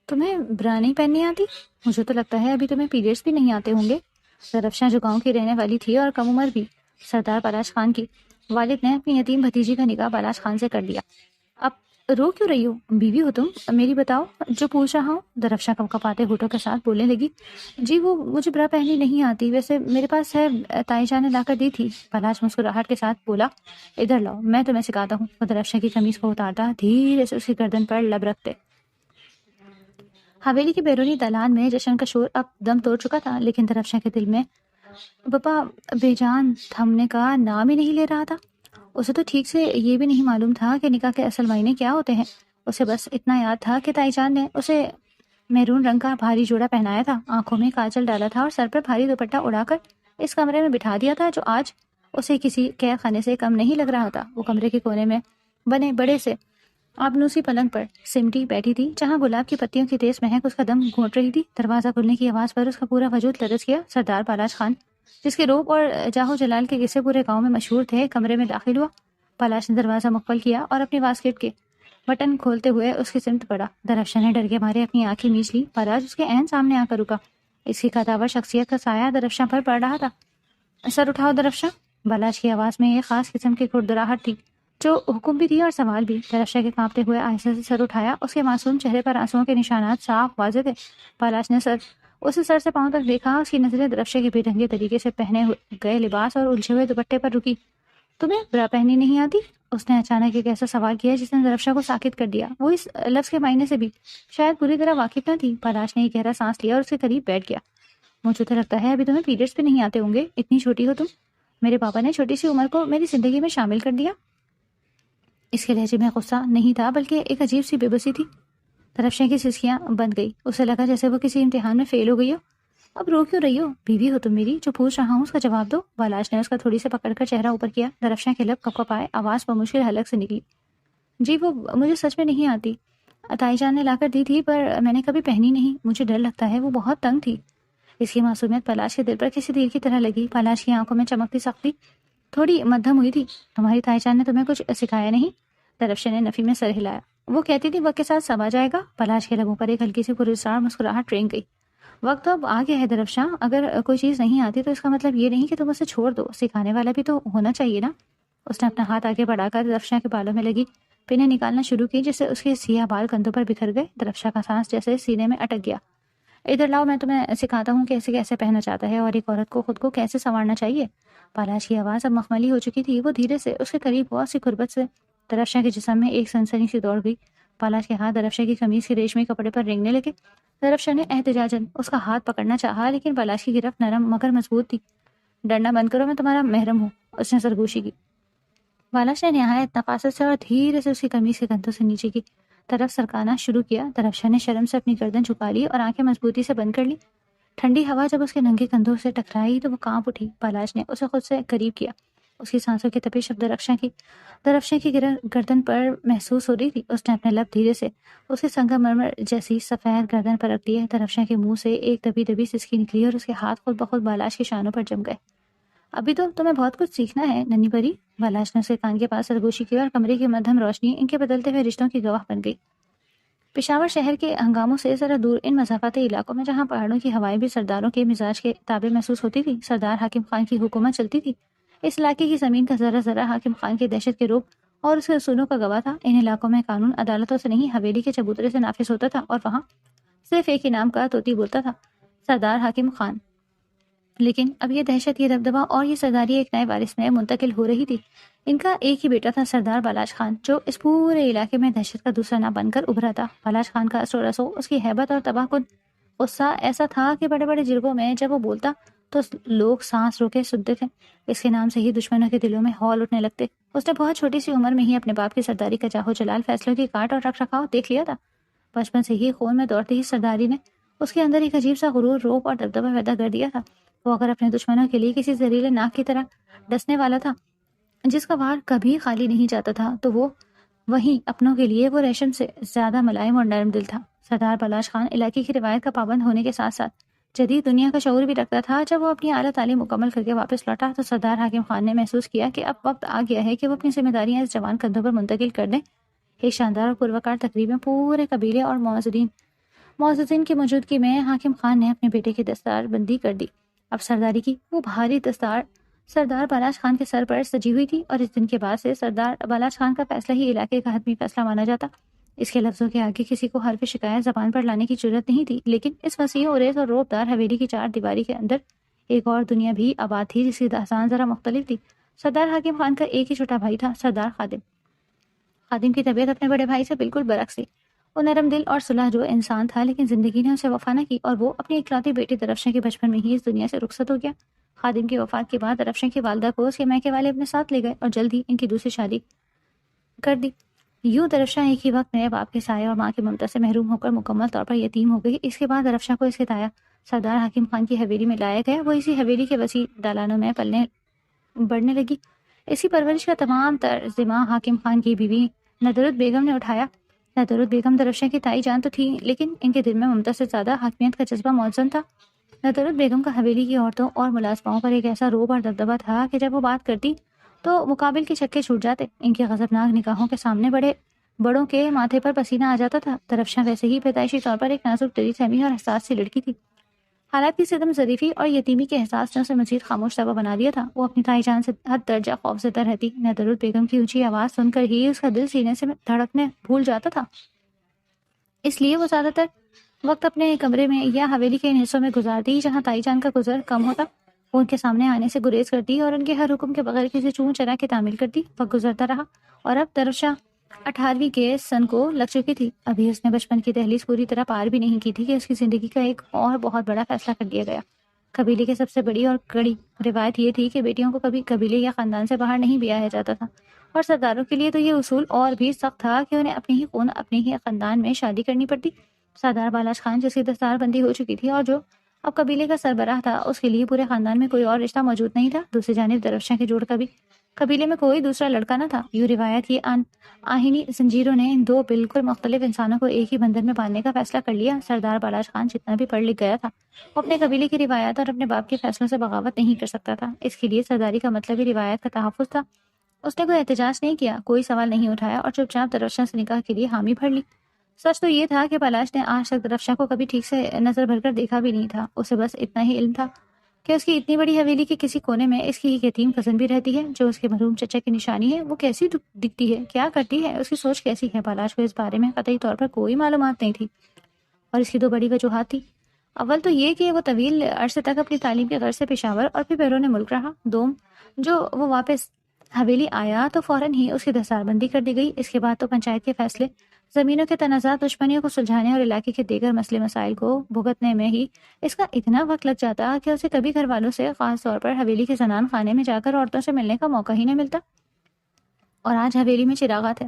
تمہیں برا نہیں پہننی آتی؟ مجھے تو لگتا ہے ابھی تمہیں پیریڈس بھی نہیں آتے ہوں گے۔ درفشاں جو گاؤں کی رہنے والی تھی اور کم عمر بھی، سردار پالاش خان کی والد نے اپنی یتیم بھتیجی کا نکاح پالاش خان سے کر دیا۔ اب رو کیوں رہی ہو؟ بیوی ہو تم، میری بتاؤ جو پوچھ رہا ہوں۔ درفشاں کپکپاتے ہونٹوں کے ساتھ بولنے لگی، جی وہ مجھے برا پہننی نہیں آتی، ویسے میرے پاس ہے، تائی جان نے لا کر دی تھی۔ پالاش مسکراہٹ کے ساتھ بولا، ادھر لاؤ میں تمہیں سکھاتا ہوں۔ وہ درفشاں کی قمیص کو اتارتا، دھیرے سے اس کی گردن پر لب رکھتے۔ حویلی کے بیرونی دالان میں جشن کا شور اب دم توڑ چکا تھا، لیکن درفشاں کے دل میں بپا بے جان تھمنے کا نام ہی نہیں لے رہا تھا۔ اسے تو ٹھیک سے یہ بھی نہیں معلوم تھا کہ نکاح کے اصل معنی کیا ہوتے ہیں۔ اسے بس اتنا یاد تھا کہ تائی جان نے اسے میرون رنگ کا بھاری جوڑا پہنایا تھا، آنکھوں میں کاجل ڈالا تھا اور سر پر بھاری دوپٹہ اڑا کر اس کمرے میں بٹھا دیا تھا جو آج اسے کسی قید خانے سے کم نہیں لگ رہا تھا۔ وہ کمرے کے کونے میں بنے بڑے سے آبنوسی پلنگ پر سمٹی بیٹھی تھی، جہاں گلاب کی پتیوں کی تیز مہک اس کا دم گھونٹ رہی تھی۔ دروازہ کھلنے کی آواز پر اس کا پورا وجود لرز گیا۔ سردار پالاش خان، جس کے روب اور جاہو جلال کے قصے پورے گاؤں میں مشہور تھے، کمرے میں داخل ہوا۔ پالاش نے دروازہ مقفل کیا اور اپنی واسکٹ کے بٹن کھولتے ہوئے اس کی سمت بڑھا۔ درفشاں نے ڈر کے مارے اپنی آنکھیں میچ لی۔ پالاش اس کے عین سامنے آ کر رکا۔ اس کی قداور شخصیت کا سایہ درفشاں پر پڑ رہا تھا۔ سر اٹھاؤ درفشاں۔ پالاش کی آواز میں ایک خاص قسم کی کھڑدراہٹ تھی جو حکم بھی تھی اور سوال بھی۔ درفشاں کے کانپتے ہوئے آہستہ سے سر اٹھایا۔ اس کے معصوم چہرے پر آنسوؤں کے نشانات صاف واضح تھے۔ پالاش نے اسے سر سے پاؤں تک دیکھا۔ اس کی نظریں درفشاں کے بے ڈھنگے طریقے سے پہنے گئے لباس اور الجھے ہوئے دوپٹے پر رکی۔ تمہیں برا پہننی نہیں آتی؟ اس نے اچانک ایک ایسا سوال کیا جس نے درفشاں کو ساکت کر دیا۔ وہ اس لفظ کے معنی سے بھی شاید پوری طرح واقف نہ تھی۔ پالاش نے ایک گہرا سانس لیا اور اس کے قریب بیٹھ گیا۔ مجھے تو لگتا ہے ابھی تمہیں پیریڈس بھی نہیں آتے ہوں گے، اتنی چھوٹی ہو تم۔ میرے پاپا نے چھوٹی سی عمر کو میری زندگی میں شامل کر دیا۔ اس کے لہجے میں غصہ نہیں تھا بلکہ ایک عجیب سی بے بسی تھی۔ درفشاں کی سسکیاں بند گئی۔ اسے لگا جیسے وہ کسی امتحان میں فیل ہو گئی ہو۔ اب رو کیوں رہی ہو؟ بیوی ہو تم میری، جو پوچھ رہا ہوں اس کا جواب دو۔ پالاش نے اس کا تھوڑی سے پکڑ کر چہرہ اوپر کیا۔ درفشاں کے لب کپکپائے، آواز بمشکل حلق سے نکلی، جی وہ مجھے سچ میں نہیں آتی، تائی جان نے لا کر دی تھی پر میں نے کبھی پہنی نہیں، مجھے ڈر لگتا ہے، وہ بہت تنگ تھی۔ اس کی معصومیت پالاش کے دل پر کسی تیر کی طرح لگی۔ پالاش کی آنکھوں میں چمکتی سختی تھوڑی مدھم ہوئی تھی۔ تمہاری تائی جان نے تمہیں کچھ سکھایا نہیں؟ درفشاں نے نفی میں سر ہلایا۔ وہ کہتی تھی وقت کے ساتھ سب آ جائے گا۔ پالاش کے لبوں پر ایک ہلکی سی پراسرار مسکراہٹ رینگ گئی۔ وقت تو اب آ گیا ہے درفشاں، اگر کوئی چیز نہیں آتی تو اس کا مطلب یہ نہیں کہ تم اسے چھوڑ دو، سکھانے والا بھی تو ہونا چاہیے نا۔ اس نے اپنا ہاتھ آگے بڑھا کر درفشاں کے بالوں میں لگی پنیں نکالنا شروع کی، جس سے اس کے سیاہ بال کندھوں پر بکھر گئے۔ درفشاں کا سانس جیسے سینے میں اٹک گیا۔ ادھر لاؤ، میں تمہیں سکھاتا ہوں کیسے کیسے پہننا چاہتا ہے اور ایک عورت کو خود کو کیسے سنوارنا چاہیے۔ پالاش کی آواز اب مخملی ہو چکی تھی۔ وہ دھیرے سے اس کے قریب ہوا، اسی قربت سے درفشاں کے جسم میں ایک سنسنی سی دوڑ گئی۔ پالاش کے ہاتھ درفشاں کی قمیص کے ریشمی کپڑے پر رینگنے لگے۔ درفشاں نے احتجاجاً اس کا ہاتھ پکڑنا چاہا، لیکن پالاش کی گرفت نرم مگر مضبوط تھی۔ ڈرنا بند کرو، میں تمہارا محرم ہوں، اس نے سرگوشی کی۔ پالاش نے نہایت نفاست سے اور دھیرے سے اس کی قمیص کے کندھوں سے نیچے کی طرف سرکانا شروع کیا۔ درفشاں نے شرم سے اپنی گردن جھکا لی اور آنکھیں مضبوطی سے بند کر لی۔ ٹھنڈی ہوا جب اس کے ننگے کندھوں سے ٹکرائی تو وہ کانپ اٹھی۔ پالاش نے اسے خود سے قریب کیا۔ اس کی سانسوں کی تپش اب درفشاں کی گردن پر محسوس ہو رہی تھی۔ اس نے اپنے لب دھیرے سے اس کے سنگم مرمر جیسی سفید گردن پر رکھ دیے۔ درفشاں کے منہ سے ایک دبی دبی سسکی نکلی اور اس کے ہاتھ خود بخود پالاش کی شانوں پر جم گئے۔ ابھی تو تمہیں بہت کچھ سیکھنا ہے ننھی پری۔ پالاش نے اس کے کان کے پاس سرگوشی کی اور کمرے کی مدھم روشنی ان کے بدلتے ہوئے رشتوں کی گواہ بن گئی۔ پشاور شہر کے ہنگاموں سے ذرا دور ان مضافاتی علاقوں میں جہاں پہاڑوں کی ہوائیں بھی سرداروں کے مزاج کے تابع محسوس ہوتی تھی، سردار حاکم خان کی حکومت چلتی تھی۔ اس علاقے کی زمین کا ذرہ ذرہ حاکم خان کی دہشت کے روب اور اس کے اصولوں کا گواہ تھا۔ ان علاقوں میں قانون عدالتوں سے نہیں، حویلی کے چبوترے سے نافذ ہوتا تھا اور وہاں صرف ایک ہی نام کا طوطی بولتا تھا، سردار حاکم خان۔ لیکن اب یہ دہشت، یہ دبدبہ اور یہ سرداری ایک نئے وارث میں منتقل ہو رہی تھی۔ ان کا ایک ہی بیٹا تھا، سردار پالاش خان، جو اس پورے علاقے میں دہشت کا دوسرا نام بن کر ابھرا تھا۔ پالاش خان کا اثر و رسوخ، اس کی ہیبت اور تباہ کن غصہ ایسا تھا کہ بڑے بڑے جرگوں میں جب وہ بولتا تو لوگ سانس روکے سنتے تھے۔ اس کے نام سے ہی دشمنوں کے دلوں میں ہول اٹھنے لگتے۔ اس نے بہت چھوٹی سی عمر میں ہی اپنے باپ کی سرداری کا جاہو جلال، فیصلوں کی کاٹ اور رکھ رکھاؤ دیکھ لیا تھا۔ بچپن سے ہی خون میں دوڑتی ہی سرداری نے اس کے اندر ایک عجیب سا غرور، روب اور دبدبہ پیدا کر دیا تھا۔ وہ اگر اپنے دشمنوں کے لیے کسی زہریلے ناک کی طرح ڈسنے والا تھا جس کا وار کبھی خالی نہیں جاتا تھا، تو وہ وہیں اپنوں کے لیے وہ ریشم سے زیادہ ملائم اور نرم دل تھا۔ سردار پالاش خان علاقے کی روایت کا پابند ہونے کے ساتھ ساتھ جدید دنیا کا شعور بھی رکھتا تھا۔ جب وہ اپنی اعلیٰ تعلیم مکمل کر کے واپس لوٹا تو سردار حاکم خان نے محسوس کیا کہ اب وقت آ گیا ہے کہ وہ اپنی ذمہ داریاں اس جوان کندھوں پر منتقل کر دیں۔ ایک شاندار اور پروکار تقریب میں پورے قبیلے اور معززین معززین کی موجودگی میں حاکم خان نے اپنے بیٹے کی دستار بندی کر دی۔ اب سرداری کی وہ بھاری دستار سردار بالاش خان کے سر پر سجی ہوئی تھی، اور اس دن کے بعد سے سردار بالاش خان کا فیصلہ ہی علاقے کا حتمی فیصلہ مانا جاتا۔ اس کے لفظوں کے آگے کسی کو حرف شکایت زبان پر لانے کی جرت نہیں تھی، لیکن اس وسیع اوریز اور روبدار حویلی کی چار دیواری کے اندر ایک اور دنیا بھی آباد تھی، جس کی داستان ذرا مختلف تھی۔ سردار حاکم خان کا ایک ہی چھوٹا بھائی تھا، سردار خادم۔ خادم کی طبیعت اپنے بڑے بھائی سے بالکل برعکس تھی۔ وہ نرم دل اور صلح جو انسان تھا، لیکن زندگی نے اسے وفا نہ کی، اور وہ اپنی اکلوتی بیٹی درفشاں کے بچپن میں ہی اس دنیا سے رخصت ہو گیا۔ خادم کی وفات کے بعد درفشاں کی والدہ کو اس کے میکے والے اپنے ساتھ لے گئے اور جلد ہی ان کی دوسری شادی کر دی۔ یوں درفشاں ایک ہی وقت نئے باپ کے سائے اور ماں کی ممتا سے محروم ہو کر مکمل طور پر یتیم ہو گئی۔ اس کے بعد درفشاں کو اس کے تایا سردار حاکم خان کی حویلی میں لایا گیا۔ وہ اسی حویلی کے وسیع دالانوں میں پلنے بڑھنے لگی۔ اسی پرورش کا تمام تر ذمہ حاکم خان کی بیوی ندرت بیگم نے اٹھایا۔ ندرت بیگم درفشاں کی تائی جان تو تھی، لیکن ان کے دل میں ممتا سے زیادہ حاکمیت کا جذبہ موزن تھا۔ ندرت بیگم کا حویلی کی عورتوں اور ملازماؤں پر ایک ایسا رعب اور دبدبہ تھا کہ جب وہ بات کرتی تو مقابل کے چھکے چھوٹ جاتے۔ ان کی غضبناک نگاہوں کے سامنے بڑوں کے ماتھے پر پسینہ آ جاتا تھا۔ درفشاں ویسے ہی پیدائشی طور پر ایک نازک دلی سہمی اور حساس سی لڑکی تھی۔ حالات کی صدم ظریفی اور یتیمی کے احساس نے اسے مزید خاموش طبع بنا دیا تھا۔ وہ اپنی تائی جان سے حد درجہ خوفزدہ رہتی۔ ندرت بیگم کی اونچی آواز سن کر ہی اس کا دل سینے سے دھڑکنے بھول جاتا تھا۔ اس لیے وہ زیادہ تر وقت اپنے کمرے میں یا حویلی کے ان حصوں میں گزارتی جہاں تائی جان کا گزر کم ہوتا۔ وہ ان کے سامنے آنے سے گریز کرتی اور ان کے ہر حکم کے بغیر کسی چون چرا کی تعمیل کرتی۔ وقت گزرتا رہا اور اب درفشاں 18ویں کے سن کو لگ چکی تھی۔ ابھی اس نے بچپن کی دہلیز پوری طرح پار بھی نہیں کی تھی کہ اس کی زندگی کا ایک اور بہت بڑا فیصلہ کر لیا گیا۔ قبیلے کی سب سے بڑی اور کڑی روایت یہ تھی کہ بیٹیوں کو کبھی قبیلے یا خاندان سے باہر نہیں بیاہا جاتا تھا، اور سرداروں کے لیے تو یہ اصول اور بھی سخت تھا کہ انہیں اپنے ہی خون اپنے ہی خاندان میں شادی کرنی پڑتی۔ سردار بالاش خان، جس کی دستار بندی ہو چکی تھی اور جو اب قبیلے کا سربراہ تھا، اس کے لیے پورے خاندان میں کوئی اور رشتہ موجود نہیں تھا۔ دوسری جانب درفشاں کے جوڑ کا بھی قبیلے میں کوئی دوسرا لڑکا نہ تھا۔ یوں روایت کی آہینی زنجیروں نے ان دو بالکل مختلف انسانوں کو ایک ہی بندر میں باندھنے کا فیصلہ کر لیا۔ سردار بالاش خان جتنا بھی پڑھ لکھ گیا تھا، وہ اپنے قبیلے کی روایات اور اپنے باپ کے فیصلوں سے بغاوت نہیں کر سکتا تھا۔ اس کے لیے سرداری کا مطلب ہی روایت کا تحفظ تھا۔ اس نے کوئی احتجاج نہیں کیا، کوئی سوال نہیں اٹھایا، اور چپ چاپ درفشاں سے نکاح کے لیے حامی بھر لی۔ سچ تو یہ تھا کہ بالاش نے آج تک درفشاں کو کبھی ٹھیک سے نظر بھر کر دیکھا بھی نہیں تھا۔ اسے بس اتنا ہی علم تھا کہ اس کی اتنی بڑی حویلی کے کسی کونے میں اس کی ایک یتیم کزن بھی رہتی ہے جو اس کے مرحوم چچا کی نشانی ہے۔ وہ کیسی دکھتی ہے، کیا کرتی ہے، اس کی سوچ کیسی ہے، بالاش کو اس بارے میں قطعی طور پر کوئی معلومات نہیں تھی۔ اور اس کی دو بڑی وجوہات تھی۔ اول تو یہ کہ وہ طویل عرصے تک اپنی تعلیم کے غرض سے پشاور اور پھر بیرون ملک رہا۔ دوم، جو وہ واپس حویلی آیا تو فوراً ہی اس کی دستار بندی کر دی گئی۔ اس کے بعد تو پنچایت کے فیصلے، زمینوں کے تنازعات، دشمنیوں کو سلجھانے اور علاقے کے دیگر مسئلے مسائل کو بھگتنے میں ہی اس کا اتنا وقت لگ جاتا کہ اسے کبھی گھر والوں سے، خاص طور پر حویلی کے زنان خانے میں جا کر عورتوں سے ملنے کا موقع ہی نہ ملتا۔ اور آج حویلی میں چراغاں تھے،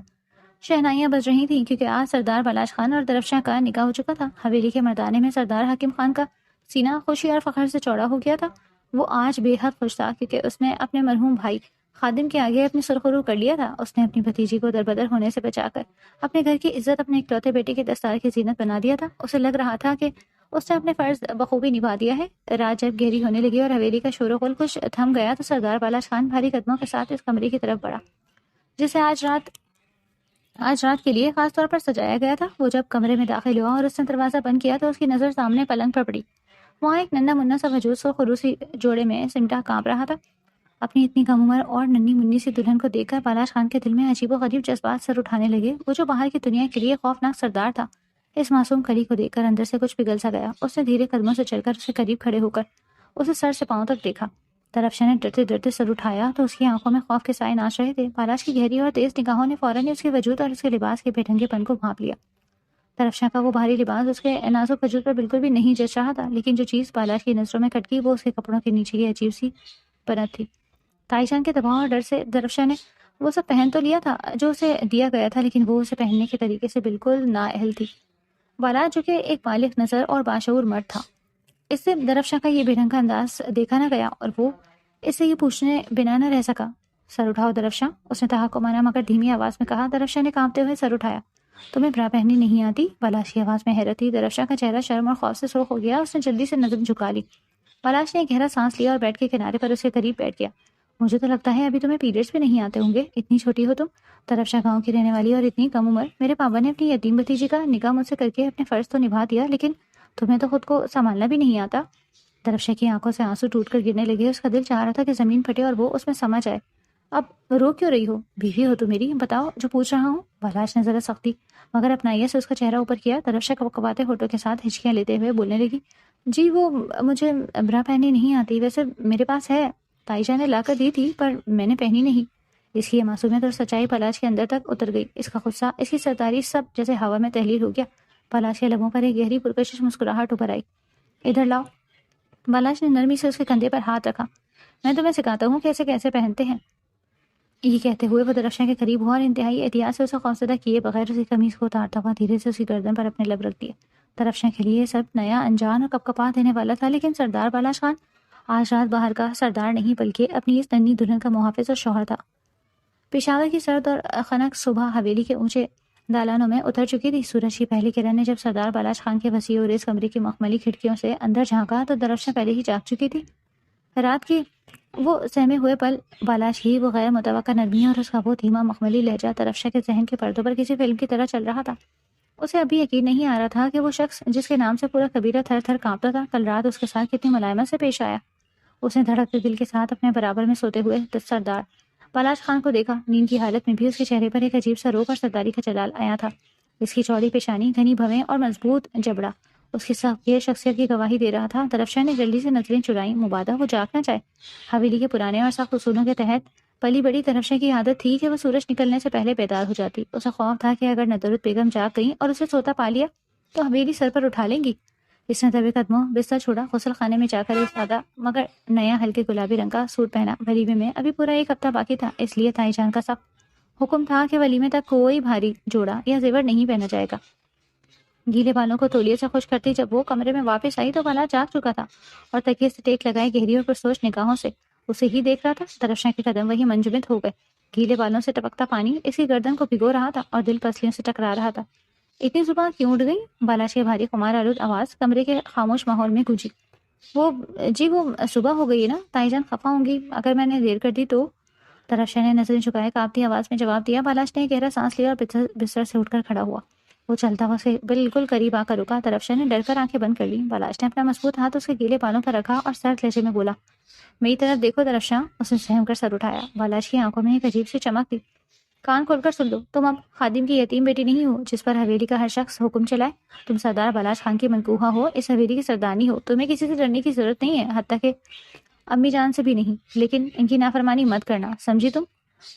شہنائیاں بج رہی تھیں، کیونکہ آج سردار بالاش خان اور درفشاں کا نکاح ہو چکا تھا۔ حویلی کے مردانے میں سردار حاکم خان کا سینہ خوشی اور فخر سے چوڑا ہو گیا تھا۔ وہ آج بے حد خوش تھا کیونکہ اس نے اپنے مرحوم بھائی خادم کے آگے اپنی سرخرو کر لیا تھا۔ اس نے اپنی بھتیجی کو دربدر ہونے سے بچا کر اپنے گھر کی عزت اپنے اکلوتے بیٹے کے دستار کی زینت بنا دیا تھا۔ اسے لگ رہا تھا کہ اس نے اپنے فرض بخوبی نبھا دیا ہے۔ رات جب گہری ہونے لگی اور حویلی کا شور و غل کچھ تھم گیا تو سردار بالاش خان بھاری قدموں کے ساتھ اس کمرے کی طرف بڑھا جسے آج رات کے لیے خاص طور پر سجایا گیا تھا۔ وہ جب کمرے میں داخل ہوا اور اس نے دروازہ بند کیا تو اس کی نظر سامنے پلنگ پر پڑی۔ وہاں ایک ننھا منھا سا وجود سرخروسی جوڑے میں سمٹا کانپ رہا تھا۔ اپنی اتنی کم عمر اور ننھی منھی سی دلہن کو دیکھ کر بالاش خان کے دل میں عجیب و غریب جذبات سر اٹھانے لگے۔ وہ جو باہر کی دنیا کے لیے خوفناک سردار تھا، اس معصوم کلی کو دیکھ کر اندر سے کچھ پگھل سا گیا۔ اس نے دھیرے قدموں سے چل کر اسے قریب کھڑے ہو کر اسے سر سے پاؤں تک دیکھا۔ درفشاں نے ڈرتے ڈرتے سر اٹھایا تو اس کی آنکھوں میں خوف کے سائے ناچ رہے تھے۔ بالاش کی گہری اور تیز نگاہوں نے فوراً ہی اس کے وجود اور اس کے لباس کے بے ڈھنگے پن کو بھانپ لیا۔ درفشاں کا وہ بھاری لباس اس کے نازک وجود پر بالکل بھی نہیں جچ رہا تھا، لیکن جو چیز بالاش کی نظروں میں کھٹکی وہ اس کے کپڑوں کے نیچے کی عجیب سی بنت تھی۔ تائی جان کے دباؤ اور ڈر سے درفشاں نے وہ سب پہن تو لیا تھا جو اسے دیا گیا تھا، لیکن وہ اسے پہننے کے طریقے سے بالکل نااہل تھی۔ بالاش جو کہ ایک بالغ نظر اور باشعور مرد تھا، اس سے درفشاں کا یہ بے ڈھنگا انداز دیکھا نہ گیا اور وہ اس سے یہ پوچھنے بنا نہ رہ سکا۔ سر اٹھاؤ درفشاں، اس نے تحکمانہ مگر دھیمی آواز میں کہا۔ درفشاں نے کانپتے ہوئے سر اٹھایا۔ تمہیں برا پہننی نہیں آتی؟ بالاش کی آواز میں حیرت تھی۔ درفشاں کا چہرہ شرم اور خوف سے سرخ ہو گیا۔ اس نے جلدی سے نظر جھکا لی۔ بالاش نے ایک گہرا سانس لیا اور بیٹھ کے کنارے پر اس کے قریب بیٹھ گیا۔ مجھے تو لگتا ہے ابھی تمہیں پیریڈس بھی نہیں آتے ہوں گے، اتنی چھوٹی ہو تم۔ طرفشا گاؤں کی رہنے والی اور اتنی کم عمر، میرے پاپا نے اپنی یتیم بھتیجی کا نکاح مجھ سے کر کے اپنے فرض تو نبھا دیا، لیکن تمہیں تو خود کو سنبھالنا بھی نہیں آتا۔ طرفشا کی آنکھوں سے آنسو ٹوٹ کر گرنے لگے، اس کا دل چاہ رہا تھا کہ زمین پھٹے اور وہ اس میں سما جائے۔ اب رو کیوں رہی ہو؟ بیوی ہو تو میری، بتاؤ جو پوچھ رہا ہوں۔ بالاش نے ذرا سختی مگر اپنائیے سے اس کا چہرہ اوپر کیا۔ طرفشا کپکپاتے ہونٹوں کے ساتھ ہچکیاں لیتے ہوئے بولنے لگی، جی وہ مجھے برا پہنی نہیں آتی، ویسے میرے پاس ہے، تائی جان نے لا کر دی تھی پر میں نے پہنی نہیں۔ اس کی یہ معصومیت اور سچائی پلاش کے اندر تک اتر گئی۔ اس کا غصہ، اس کی سرداری سب جیسے ہوا میں تحلیل ہو گیا۔ پلاش کے لبوں پر ایک گہری پرکشش مسکراہٹ ابھر آئی۔ ادھر لاؤ۔ بالاش نے نرمی سے اس کے کندھے پر ہاتھ رکھا۔ میں تمہیں سکھاتا ہوں کہ اسے کیسے پہنتے ہیں۔ یہ کہتے ہوئے وہ طرفشا کے قریب ہوا اور انتہائی احتیاط سے اسے خوفزدہ کیے بغیر اسی قمیض کو اتارتا ہوا دھیرے سے اسی گردن پر اپنے لب رکھ دیا۔ طرفشا کے لیے سب نیا، انجان اور کپکپا دینے والا تھا، لیکن سردار بالاش خان آج رات باہر کا سردار نہیں بلکہ اپنی اس ننھی دلہن کا محافظ اور شوہر تھا۔ پشاور کی سرد اور خنک صبح حویلی کے اونچے دالانوں میں اتر چکی تھی۔ سورج کی پہلی کرن نے جب سردار بالاش خان کے وسیع اور اس کمرے کی مخملی کھڑکیوں سے اندر جھانکا تو طرفشا پہلے ہی جاگ چکی تھی۔ رات کی وہ سہمے ہوئے پل، بالاش ہی وہ غیر متوقع نرمی اور اس کا وہ دھیما مخملی لہجہ طرفشا کے ذہن کے پردوں پر کسی فلم کی طرح چل رہا تھا۔ اسے ابھی یقین نہیں آ رہا تھا کہ وہ شخص جس کے نام سے پورا قبیلہ تھر تھر کانپتا تھا، کل رات اس کے ساتھ کتنی ملائمت سے پیش آیا۔ اس نے دھڑکتے دل کے ساتھ اپنے برابر میں سوتے ہوئے سردار بالاش خان کو دیکھا۔ نیند کی حالت میں بھی اس کے چہرے پر ایک عجیب سا روپ اور سرداری کا جلال آیا تھا۔ اس کی چوڑی پیشانی، گھنی بھویں اور مضبوط جبڑا اس کی یہ شخصیت کی گواہی دے رہا تھا۔ طرفشا نے جلدی سے نظریں چرائیں، مبادا وہ جاگ نہ جائے۔ حویلی کے پرانے اور سخت اصولوں کے تحت پلی بڑی طرفشا کی عادت تھی کہ وہ سورج نکلنے سے پہلے بیدار ہو جاتی۔ اسے خوف تھا کہ اگر ندرت بیگم جاگ گئیں اور اسے سوتا پا لیا تو حویلی سر پر اٹھا لیں گی۔ اس نے دبے قدموں بستر چھوڑا، غسل خانے میں جا کر ایک سادہ مگر نیا ہلکے گلابی رنگ کا سوٹ پہنا۔ ولیمے میں ابھی پورا ایک ہفتہ باقی تھا، اس لیے تائی جان کا سخت حکم تھا کہ ولیمے تک کوئی بھاری جوڑا یا زیور نہیں پہنا جائے گا۔ گیلے بالوں کو تولیے سے خشک کرتی جب وہ کمرے میں واپس آئی تو بالا جاگ چکا تھا اور تکیے سے ٹیک لگائے گہری اور پرسوچ نگاہوں سے اسے ہی دیکھ رہا تھا۔ طرفشا کے قدم وہی منجمد ہو گئے۔ گیلے بالوں سے ٹپکتا پانی اس کی گردن کو بھگو رہا تھا اور دل پسلیوں سے ٹکرا رہا تھا۔ اتنی زبان کیوں اڑ گئی؟ بالاش کی بھاری خمار آلود آواز کمرے کے خاموش ماحول میں گونجی۔ وہ صبح ہو گئی ہے نا، تائی جان خفا ہوں گی اگر میں نے دیر کر دی تو۔ طرفشا نے نظریں جھکائے کانپتی آواز میں جواب دیا۔ بالاش نے گہرا سانس لیا اور بستر سے اٹھ کر کھڑا ہوا۔ وہ چلتا ہوا اسے بالکل قریب آ کر رکا۔ طرفشا نے ڈر کر آنکھیں بند کر لی۔ بالاش نے اپنا مضبوط ہاتھ اس کے گیلے بالوں پر رکھا اور سرد لہجے میں بولا، میری طرف دیکھو طرفشا۔ اس نے سہم کر سر اٹھایا۔ بالاش کی آنکھوں میں ایک عجیب سی چمک تھی۔ کان کھول کر سن لو، تم اب خادم کی یتیم بیٹی نہیں ہو جس پر حویلی کا ہر شخص حکم چلائے۔ تم سردار بالاش خان کی منکوہا ہو، اس حویلی کی سردارنی ہو۔ تمہیں کسی سے ڈرنے کی ضرورت نہیں ہے، حتیٰ کہ امی جان سے بھی نہیں، لیکن ان کی نافرمانی مت کرنا، سمجھی تم؟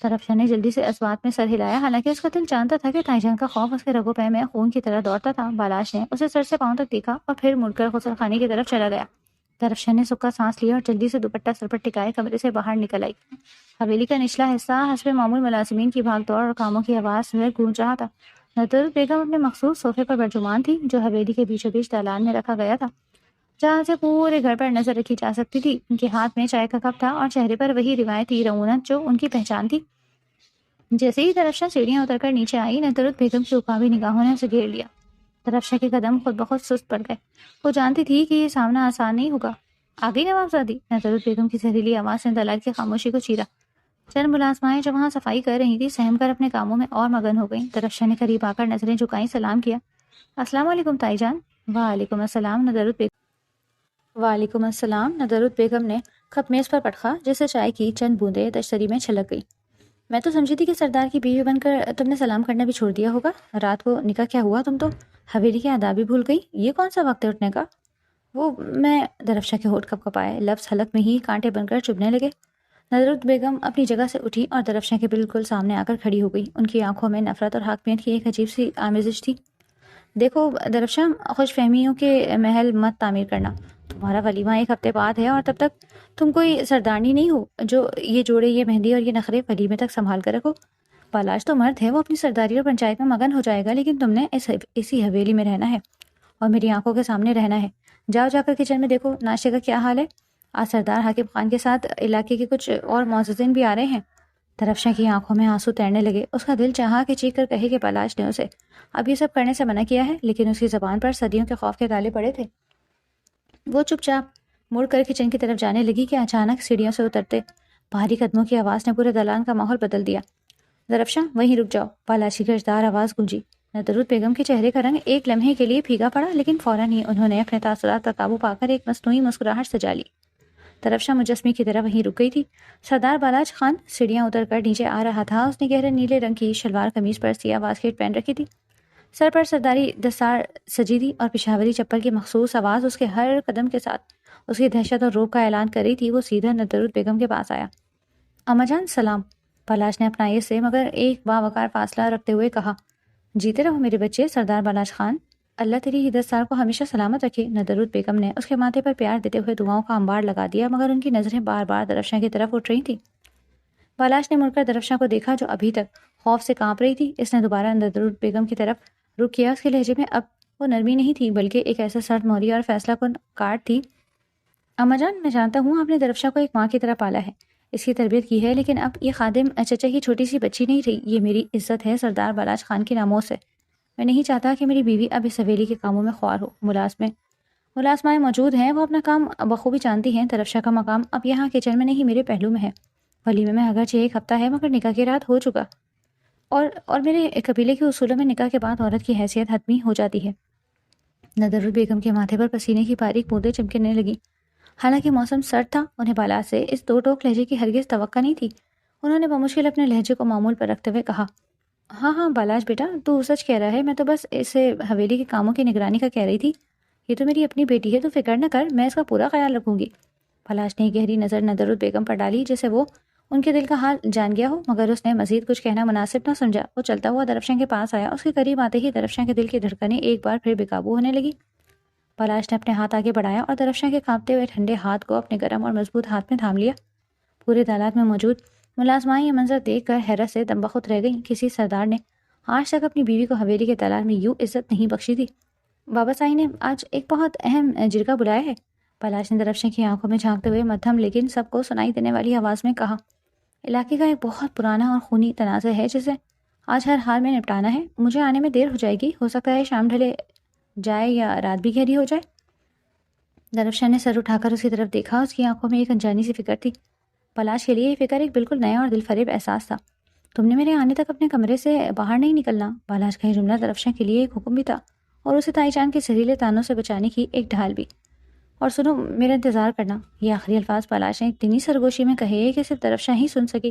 طرفشا نے جلدی سے اس بات میں سر ہلایا، حالانکہ اس کا دل جانتا تھا کہ تائی جان کا خوف اس کے رگو پے میں خون کی طرح دوڑتا تھا۔ بالاش نے اسے سر سے پاؤں تک دیکھا اور پھر مڑ کر غسل خانے کی طرف چلا گیا۔ طرفشا نے سکا سانس لیا اور جلدی سے دوپٹہ سر پر ٹکائے کمرے سے باہر نکل آئی۔ حویلی کا نچلا حصہ حسب معمول ملازمین کی بھاگ دوڑ اور کاموں کی آواز سے گونج رہا تھا۔ ندرت بیگم اپنے مخصوص صوفے پر برجمان تھی جو حویلی کے بیچوں بیچ دالان میں رکھا گیا تھا، جہاں سے پورے گھر پر نظر رکھی جا سکتی تھی۔ ان کے ہاتھ میں چائے کا کپ تھا اور چہرے پر وہی روایتی رعونت جو ان کی پہچان تھی۔ جیسے ہی طرفشا سیڑھیاں اتر کر نیچے آئی، ندرت بیگم کی عقابی نگاہوں نے اسے گھیر لیا۔ طرفشا کے قدم خود بخود سست پڑ گئے۔ وہ جانتی تھی کہ یہ سامنا آسان نہیں ہوگا۔ آگئی نوابزادی؟ ندرت بیگم کی زہریلی آواز نے دلال کی خاموشی کو چیرا۔ چند ملازمائیں جو وہاں صفائی کر رہی تھی سہم کر اپنے کاموں میں اور مگن ہو گئیں۔ طرفشا نے قریب آ کر نظریں جھکائیں، سلام کیا۔ السلام علیکم تائی جان۔ وعلیکم السلام ندرت بیگم۔ وعلیکم السلام ندرت بیگم نے کپ میز پر پٹخا جس سے چائے کی چند بوندیں تشتری میں چھلک گئی۔ میں تو سمجھی تھی کہ سردار کی بیوی بن کر تم نے سلام کرنا بھی چھوڑ دیا ہوگا۔ رات کو نکاح کیا ہوا، تم تو حویلی کے آداب بھی بھول گئی۔ یہ کون سا وقت ہے اٹھنے کا؟ وہ میں طرفشا کے ہونٹ کپ کپائے، لفظ حلق میں ہی کانٹے بن کر چبھنے لگے۔ ندرت بیگم اپنی جگہ سے اٹھی اور طرفشا کے بالکل سامنے آ کر کھڑی ہو گئی۔ ان کی آنکھوں میں نفرت اور حاکمیت کی ایک عجیب سی آمیزش تھی۔ دیکھو طرفشا، خوش فہمیوں کے محل مت تعمیر کرنا۔ تمہارا ولیمہ ایک ہفتے بعد ہے اور تب تک تم کوئی سردارنی نہیں ہو جو یہ جوڑے، یہ مہندی اور یہ نخرے ولیمے تک سنبھال کر رکھو۔ بالاش تو مرد ہے، وہ اپنی سرداری اور پنچایت میں مگن ہو جائے گا، لیکن تم نے اسی حویلی میں رہنا ہے اور میری آنکھوں کے سامنے رہنا ہے۔ جاؤ جا کر کچن میں دیکھو ناشتے کا کیا حال ہے۔ آج سردار حاکم خان کے ساتھ علاقے کے کچھ اور معززین بھی آ رہے ہیں۔ طرفشا کی آنکھوں میں آنسو تیرنے لگے۔ اس کا دل چاہا کہ چیخ کر کہے کہ بالاش نے اسے اب یہ سب کرنے سے منع کیا ہے، لیکن اس کی زبان پر صدیوں کے خوف کے تالے پڑے تھے۔ وہ چپ چاپ مڑ کر کچن کی طرف جانے لگی کہ اچانک سیڑھیوں سے اترتے بھاری قدموں کی آواز نے پورے دالان کا ماحول بدل دیا۔ درفشاں وہیں رک جاؤ، بالاشی کی ارشدار آواز گونجی۔ ندرود بیگم کے چہرے کا رنگ ایک لمحے کے لیے پھیگا پڑا، لیکن فوراً ہی انہوں نے اپنے تاثرات پر قابو پا کر ایک مصنوعی مسکراہٹ سجا لی۔ درفشاں مجسمے کی طرح وہیں رک گئی تھی۔ سردار بالاج خان سیڑھیاں اتر کر نیچے آ رہا تھا۔ اس نے گہرے نیلے رنگ کی شلوار قمیض پر سیاہ واسکٹ پہن رکھی تھی، سر پر سرداری دستار سجی تھی، اور پشاوری چپل کی مخصوص آواز اس کے ہر قدم کے ساتھ اس کی دہشت اور روب کا اعلان کر رہی تھی۔ وہ سیدھا ندرود بیگم کے پاس آیا۔ اما جان سلام، بالاج نے اپنائے سے مگر ایک باوقار فاصلہ رکھتے ہوئے کہا۔ جیتے رہو میرے بچے سردار بالاج خان، اللہ تیری ہی دستار کو ہمیشہ سلامت رکھے۔ ندرود بیگم نے اس کے ماتھے پر پیار دیتے ہوئے دعاؤں کا انبار لگا دیا، مگر ان کی نظریں بار بار درفشاں کی طرف اٹھ رہی تھیں۔ بالاج نے مڑ کر درفشاں کو دیکھا جو ابھی تک خوف سے کانپ رہی تھی۔ اس نے دوبارہ ندرود بیگم کی طرف رخ کیا۔ اس کے لہجے میں اب وہ نرمی نہیں تھی، بلکہ ایک ایسا سرد موری اور فیصلہ کن کاٹ تھی۔ اما جان، میں جانتا ہوں آپ نے درفشاں کو ایک ماں کی طرح پالا ہے، اس کی تربیت کی ہے، لیکن اب یہ خادم چچا کی چھوٹی سی بچی نہیں رہی۔ یہ میری عزت ہے سردار بالاج خان کی ناموس سے۔ میں نہیں چاہتا کہ میری بیوی اب اس حویلی کے کاموں میں خوار ہو۔ ملازمائیں موجود ہیں، وہ اپنا کام بخوبی جانتی ہیں۔ درفشاں کا مقام اب یہاں کچن میں نہیں، میرے پہلو میں ہے۔ ولیمے میں اگرچہ ایک ہفتہ ہے، مگر نکاح کی رات ہو چکا، اور میرے قبیلے کے اصولوں میں نکاح کے بعد عورت کی حیثیت حتمی ہو جاتی ہے۔ ندرود بیگم کے ماتھے پر پسینے کی باریک بوندیں چمکنے لگی۔ حالانکہ موسم سرد تھا، انہیں بالا سے اس دو ٹوک لہجے کی ہرگز توقع نہیں تھی۔ انہوں نے بمشکل اپنے لہجے کو معمول پر رکھتے ہوئے کہا، ہاں بالاج بیٹا، تو سچ کہہ رہا ہے، میں تو بس اسے حویلی کے کاموں کی نگرانی کا کہہ رہی تھی۔ یہ تو میری اپنی بیٹی ہے، تو فکر نہ کر، میں اس کا پورا خیال رکھوں گی۔ بالاج نے گہری نظر ندرود بیگم پر ڈالی، جیسے وہ ان کے دل کا حال جان گیا ہو، مگر اس نے مزید کچھ کہنا مناسب نہ سمجھا۔ وہ چلتا ہوا درفشاں کے پاس آیا۔ اس کے قریب آتے ہی درفشاں کے دل کی دھڑکنیں ایک بار پھر بے قابو ہونے لگی۔ بالاج نے اپنے ہاتھ آگے بڑھایا اور درفشاں کے کانپتے ہوئے ٹھنڈے ہاتھ کو اپنے گرم اور مضبوط ہاتھ میں تھام لیا۔ پورے دالات میں موجود ملازمائیں یہ منظر دیکھ کر حیرت سے دم بخود رہ گئیں۔ کسی سردار نے آج تک اپنی بیوی کو حویلی کے دالان میں یوں عزت نہیں بخشی تھی۔ بابا سائی نے آج ایک بہت اہم جرگہ بلایا ہے، بالاج نے درفشاں کی آنکھوں میں جھانکتے ہوئے مدھم لیکن سب کو سنائی دینے والی آواز میں کہا۔ علاقے کا ایک بہت پرانا اور خونی تنازع ہے، جسے آج ہر حال میں نپٹانا ہے۔ مجھے آنے میں دیر ہو جائے گی، ہو سکتا ہے شام ڈھلے جائے یا رات بھی گہری ہو جائے۔ درفشاں نے سر اٹھا کر اس کی طرف دیکھا۔ اس کی آنکھوں میں ایک انجانی سی فکر تھی۔ بالاج کے لیے یہ فکر ایک بالکل نیا اور دل فریب احساس تھا۔ تم نے میرے آنے تک اپنے کمرے سے باہر نہیں نکلنا۔ بالاج کا یہ جملہ درفشاں کے لیے ایک حکم بھی تھا، اور اسے تائی جان کے زہریلے تانوں سے بچانے کی ایک ڈھال بھی۔ اور سنو، میرا انتظار کرنا۔ یہ آخری الفاظ بالاج نے اتنی سرگوشی میں کہے کہ صرف درفشاں ہی سن سکی۔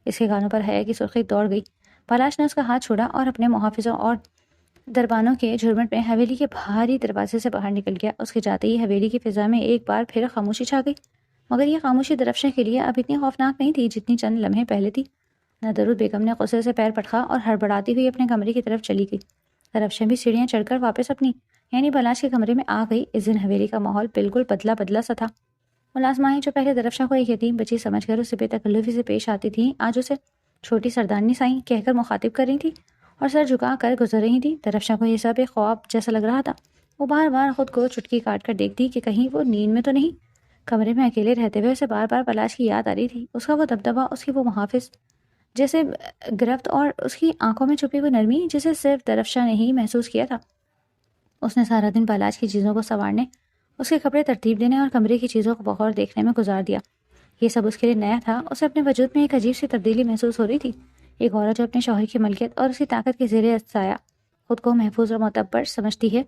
اس کے کانوں پر حیا کی سرخی دوڑ گئی۔ بالاج نے اس کا ہاتھ چھوڑا اور اپنے محافظوں اور دربانوں کے جھرمٹ میں حویلی کے بھاری دروازے سے باہر نکل گیا۔ اس کے جاتے ہی حویلی کی فضا میں ایک بار پھر خاموشی چھا گئی، مگر یہ خاموشی درفشاں کے لیے اب اتنی خوفناک نہیں تھی جتنی چند لمحے پہلے تھی۔ ندرود بیگم نے غصے سے پیر پٹکا اور ہڑبڑاتی ہوئی اپنے کمرے کی طرف چلی گئی۔ درفشاں بھی سیڑھیاں چڑھ کر واپس اپنی یعنی بالاج کے کمرے میں آ گئی۔ اس دن حویلی کا ماحول بالکل بدلا سا تھا۔ ملازمائیں جو پہلے درفشاں کو ایک یتیم بچی سمجھ کر اسے بے تکلفی سے پیش آتی تھیں، آج اسے چھوٹی سردارنی سائیں کہہ کر مخاطب کر رہی تھی اور سر جھکا کر گزر رہی تھی۔ درفشاں کو یہ سب ایک خواب جیسا لگ رہا تھا۔ وہ بار بار خود کو چٹکی کاٹ کر دیکھتی کہ کہیں وہ نیند میں تو نہیں۔ کمرے میں اکیلے رہتے ہوئے اسے بار بار بالاج کی یاد آ رہی تھی، اس کا وہ دبدبا، اس کی وہ محافظ جیسے گرفت، اور اس کی آنکھوں میں چھپی ہوئی نرمی جسے صرف درفشاں نے ہی محسوس کیا تھا۔ اس نے سارا دن بالاج کی چیزوں کو سنوارنے، اس کے کپڑے ترتیب دینے اور کمرے کی چیزوں کو بغور دیکھنے میں گزار دیا۔ یہ سب اس کے لیے نیا تھا۔ اسے اپنے وجود میں ایک عجیب سی تبدیلی محسوس ہو رہی تھی۔ ایک عورت جو اپنے شوہر کی ملکیت اور اس کی طاقت کے زیر سایہ خود کو محفوظ اور معتبر سمجھتی ہے۔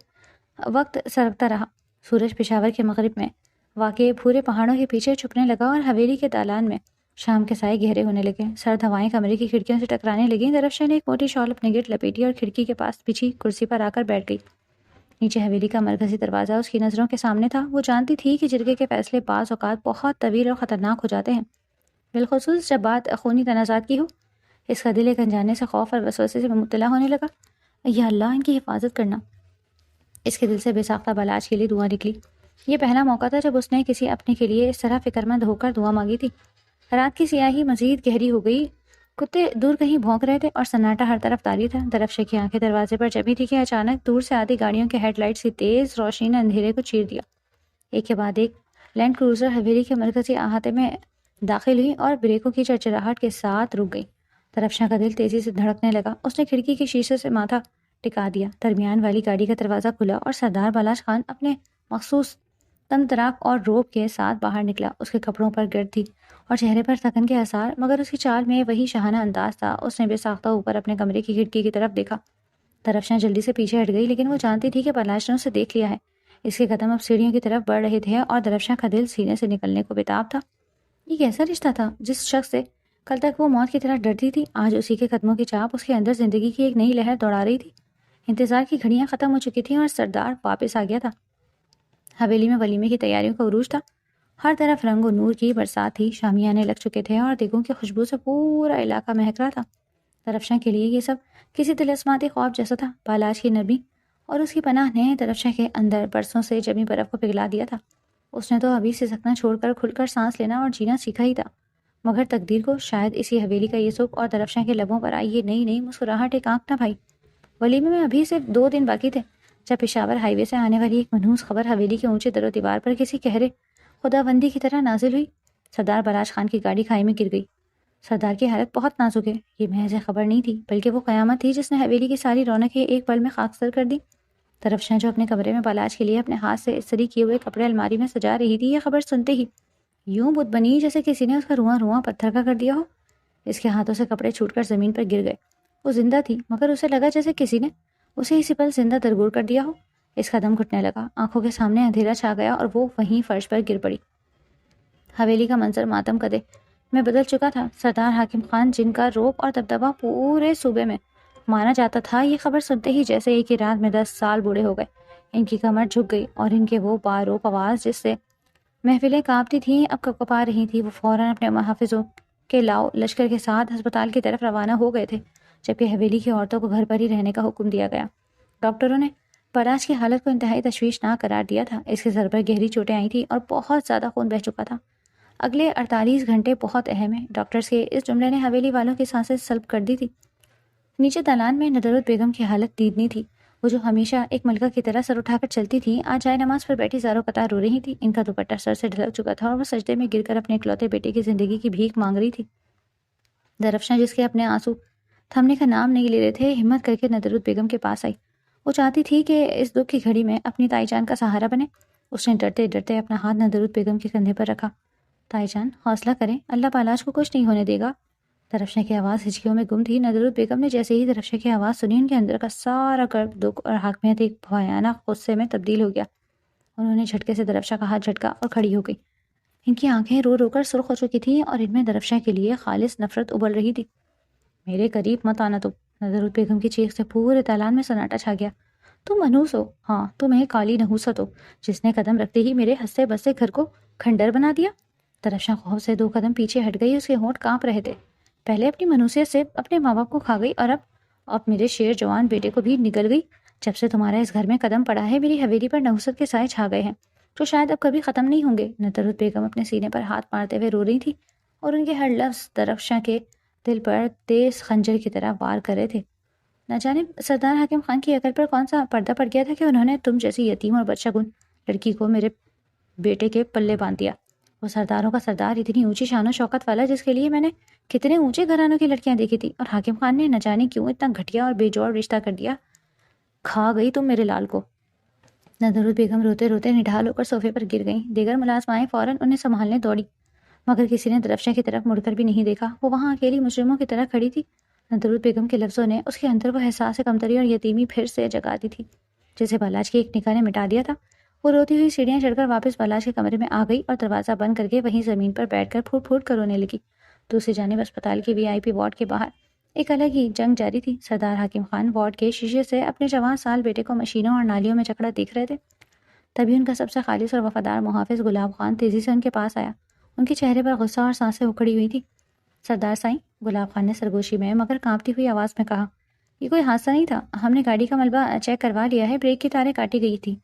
وقت سرکتا رہا۔ سورج پشاور کے مغرب میں واقع بھورے پہاڑوں کے پیچھے چھپنے لگا اور حویلی کے دالان میں شام کے سائے گہرے ہونے لگے۔ سرد ہوائیں کمرے کی کھڑکیوں سے ٹکرانے لگیں۔ درفشاں نے ایک موٹی شال اپنے گرد لپیٹی اور کھڑکی کے پاس بچھی کرسی پر آ کر بیٹھ گئی۔ نیچے حویلی کا مرکزی دروازہ اس کی نظروں کے سامنے تھا۔ وہ جانتی تھی کہ جرگے کے فیصلے بعض اوقات بہت طویل اور خطرناک ہو جاتے ہیں، بالخصوص جب بات خونی تنازعات کی ہو۔ اس کا دل ایک انجانے سے خوف اور وسوسے سے مبتلا ہونے لگا۔ یا اللہ، ان کی حفاظت کرنا۔ اس کے دل سے بے ساختہ بالاج کے لیے دعا نکلی۔ یہ پہلا موقع تھا جب اس نے کسی اپنے کے لیے اس طرح فکر مند ہو کر دعا مانگی تھی۔ رات کی سیاہی مزید گہری ہو گئی۔ کتے دور کہیں بھونک رہے تھے اور سناٹا ہر طرف طاری تھا۔ درفشاں کی آنکھیں دروازے پر جمی تھی کہ اچانک دور سے آتی گاڑیوں کے ہیڈ لائٹس کی تیز روشنی نے اندھیرے کو چیر دیا۔ ایک کے بعد ایک لینڈ کروزر حویلی کے مرکزی احاطے میں داخل ہوئی اور بریکوں کی چرچراہٹ کے ساتھ رک گئی۔ درفشاں کا دل تیزی سے دھڑکنے لگا۔ اس نے کھڑکی کے شیشے سے ماتھا ٹکا دیا۔ درمیان والی گاڑی کا دروازہ کھلا اور سردار بالاج خان اپنے مخصوص تن تراک اور روب کے ساتھ باہر نکلا۔ اس کے کپڑوں پر گرد تھی اور چہرے پر تھکن کے آثار، مگر اس کی چال میں وہی شاہانہ انداز تھا۔ اس نے بے ساختہ اوپر اپنے کمرے کی کھڑکی کی طرف دیکھا۔ درفشاں جلدی سے پیچھے ہٹ گئی، لیکن وہ جانتی تھی کہ بلاش نے اسے دیکھ لیا ہے۔ اس کے قدم اب سیڑھیوں کی طرف بڑھ رہے تھے اور درفشاں کا دل سینے سے نکلنے کو بےتاب تھا۔ یہ کیسا رشتہ تھا؟ جس شخص سے کل تک وہ موت کی طرح ڈرتی تھی، آج اسی کے قدموں کی چاپ اس کے اندر زندگی کی ایک نئی لہر دوڑا رہی تھی۔ انتظار کی گھڑیاں ختم ہو چکی تھیں اور سردار واپس آ گیا تھا۔ حویلی میں ولیمے کی تیاریوں کا عروج تھا۔ ہر طرف رنگ و نور کی برسات تھی، شامیانے لگ چکے تھے اور دیگوں کی خوشبو سے پورا علاقہ مہک رہا تھا۔ درفشاں کے لیے یہ سب کسی طلسماتی خواب جیسا تھا۔ بالاج کی نرمی اور اس کی پناہ نے درفشاں کے اندر برسوں سے جمی برف کو پگھلا دیا تھا۔ اس نے تو ابھی سے سکنا چھوڑ کر کھل کر سانس لینا اور جینا سیکھا ہی تھا، مگر تقدیر کو شاید اسی حویلی کا یہ سکھ اور درفشاں کے لبوں پر آئی یہ نئی نئی مسکراہٹ ایک آنکھ نہ بھائی۔ ولیمے میں ابھی صرف 2 دن باقی تھے جب پشاور ہائی وے سے آنے والی ایک منحوس خبر حویلی کے اونچے در و دیوار پر کسی گہرے خدا بندی کی طرح نازل ہوئی۔ سردار بالاش خان کی گاڑی کھائی میں گر گئی۔ سردار کی حالت بہت نازک ہے۔ یہ محض خبر نہیں تھی، بلکہ وہ قیامت تھی جس نے حویلی کی ساری رونقیں ایک پل میں خاکستر کر دی۔ درفشاں جو اپنے کمرے میں بالاج کے لیے اپنے ہاتھ سے استری کیے ہوئے کپڑے الماری میں سجا رہی تھی، یہ خبر سنتے ہی یوں بت بنی جیسے کسی نے اس کا رواں رواں پتھر کا کر دیا ہو۔ اس کے ہاتھوں سے کپڑے چھوٹ کر زمین پر گر گئے۔ وہ زندہ تھی، مگر اسے لگا جیسے کسی نے اسے اسی پل زندہ درگور کر دیا ہو۔ اس کا دم گھٹنے لگا، آنکھوں کے سامنے اندھیرا چھا گیا اور وہ وہیں فرش پر گر پڑی۔ حویلی کا منظر ماتم کدے میں بدل چکا تھا۔ سردار حاکم خان، جن کا رعب اور دبدبہ پورے صوبے میں مانا جاتا تھا، یہ خبر سنتے ہی جیسے ایک ہی رات میں 10 سال بوڑھے ہو گئے۔ ان کی کمر جھک گئی اور ان کے وہ باروب آواز جس سے محفلیں کانپتی تھیں اب کپکپا رہی تھی۔ وہ فوراً اپنے محافظوں کے لاؤ لشکر کے ساتھ ہسپتال کی طرف روانہ ہو گئے تھے، جبکہ حویلی کی عورتوں کو گھر پر ہی رہنے کا حکم دیا گیا۔ ڈاکٹروں نے بالاج کی حالت کو انتہائی تشویشناک قرار دیا تھا۔ اس کے سر پر گہری چوٹیں آئی تھیں اور بہت زیادہ خون بہہ چکا تھا۔ اگلے 48 گھنٹے بہت اہم ہیں۔ ڈاکٹرز کے اس جملے نے حویلی والوں کی سانسیں سلب کر دی تھی۔ نیچے دالان میں ندرت بیگم کی حالت دیدنی تھی۔ وہ جو ہمیشہ ایک ملکہ کی طرح سر اٹھا کر چلتی تھی، آج جائے نماز پر بیٹھی زاروں قطار رو رہی تھی۔ ان کا دوپٹہ سر سے ڈھلک چکا تھا اور وہ سجدے میں گر کر اپنے اکلوتے بیٹے کی زندگی کی بھیک مانگ رہی تھی۔ درفشاں، جس کے اپنے آنسو تھمنے کا نام نہیں لے رہے تھے، ہمت کر کے ندرت بیگم کے پاس آئی۔ وہ چاہتی تھی کہ اس دکھ کی گھڑی میں اپنی تائی جان کا سہارا بنے۔ اس نے ڈرتے ڈرتے اپنا ہاتھ ندرت بیگم کے کندھے پر رکھا۔ تائی جان، حوصلہ کریں، اللہ بالاج کو کچھ نہیں ہونے دے گا۔ درفشاں کی آواز ہچکیوں میں گم تھی۔ ندرت بیگم نے جیسے ہی درفشاں کی آواز سنی، ان کے اندر کا سارا کرب، دکھ اور حاکمیت ایک بھیانک غصے میں تبدیل ہو گیا۔ انہوں نے جھٹکے سے درفشاں کا ہاتھ جھٹکا اور کھڑی ہو گئی۔ ان کی آنکھیں رو رو کر سرخ ہو چکی تھیں اور ان میں درفشاں کے لیے خالص نفرت ابل رہی تھی۔ میرے قریب مت آنا تم! ندرت بیگم کی چیخ سے پورے دالان میں سناٹا چھا گیا۔ تم منحوس ہو، ہاں تم ایک کالی نحوست ہو، جس نے قدم رکھتے ہی میرے ہنستے بستے گھر کو کھنڈر بنا دیا۔ درفشاں خوف سے 2 قدم پیچھے ہٹ گئی۔ اس کے ہونٹ کانپ رہے تھے۔ پہلے اپنی منحوسیت سے اپنے ماں باپ کو کھا گئی اور اب میرے شیر جوان بیٹے کو بھی نگل گئی۔ جب سے تمہارا اس گھر میں قدم پڑا ہے، میری حویلی پر نحوست کے سائے چھا گئے ہیں، جو شاید اب کبھی ختم نہیں ہوں گے۔ ندرت بیگم اپنے سینے پر ہاتھ مارتے ہوئے رو رہی تھی اور ان کے ہر لفظ درفشاں کے دل پر تیز خنجر کی طرح وار کر رہے تھے۔ نہ جانے سردار حاکم خان کی عقل پر کون سا پردہ پڑ گیا تھا کہ انہوں نے تم جیسی یتیم اور بچہ گن لڑکی کو میرے بیٹے کے پلے باندھ دیا۔ وہ سرداروں کا سردار، اتنی اونچی شان و شوکت والا، جس کے لیے میں نے کتنے اونچے گھرانوں کی لڑکیاں دیکھی تھی، اور حاکم خان نے نہ جانے کیوں اتنا گھٹیا اور بے جوڑ رشتہ کر دیا۔ کھا گئی تم میرے لال کو۔ ندرت بیگم روتے روتے نڈھال ہو کر صوفے پر گر گئیں۔ دیگر ملازمائیں فوراً انہیں سنبھالنے دوڑی، مگر کسی نے درفشاں کی طرف مڑ کر بھی نہیں دیکھا۔ وہ وہاں اکیلی مجرموں کی طرح کھڑی تھی۔ ندرت بیگم کے لفظوں نے اس کے اندر وہ احساس کمتری اور یتیمی پھر سے جگا دی تھی، جسے بالاج کی ایک نگاہ نے مٹا دیا تھا۔ وہ روتی ہوئی سیڑھیاں چڑھ کر واپس بالاج کے کمرے میں آ گئی اور دروازہ بند کر کے وہیں زمین پر بیٹھ کر پھوٹ پھوٹ کر رونے لگی۔ دوسری جانب اسپتال کی VIP وارڈ کے باہر ایک الگ ہی جنگ جاری تھی۔ سردار حاکم خان وارڈ کے شیشے سے اپنے جوان سال بیٹے کو مشینوں اور نالیوں میں جکڑا دیکھ رہے تھے۔ تبھی ان کا سب سے خالص اور وفادار محافظ گلاب خان تیزی سے ان کے پاس آیا۔ ان کے چہرے پر غصہ اور سانسیں اکھڑی ہوئی تھی۔ سردار سائیں، گلاب خان نے سرگوشی میں مگر کانپتی ہوئی آواز میں کہا، یہ کوئی حادثہ نہیں تھا۔ ہم نے گاڑی کا ملبہ چیک کروا لیا ہے، بریک کی تاریں کاٹی گئی تھی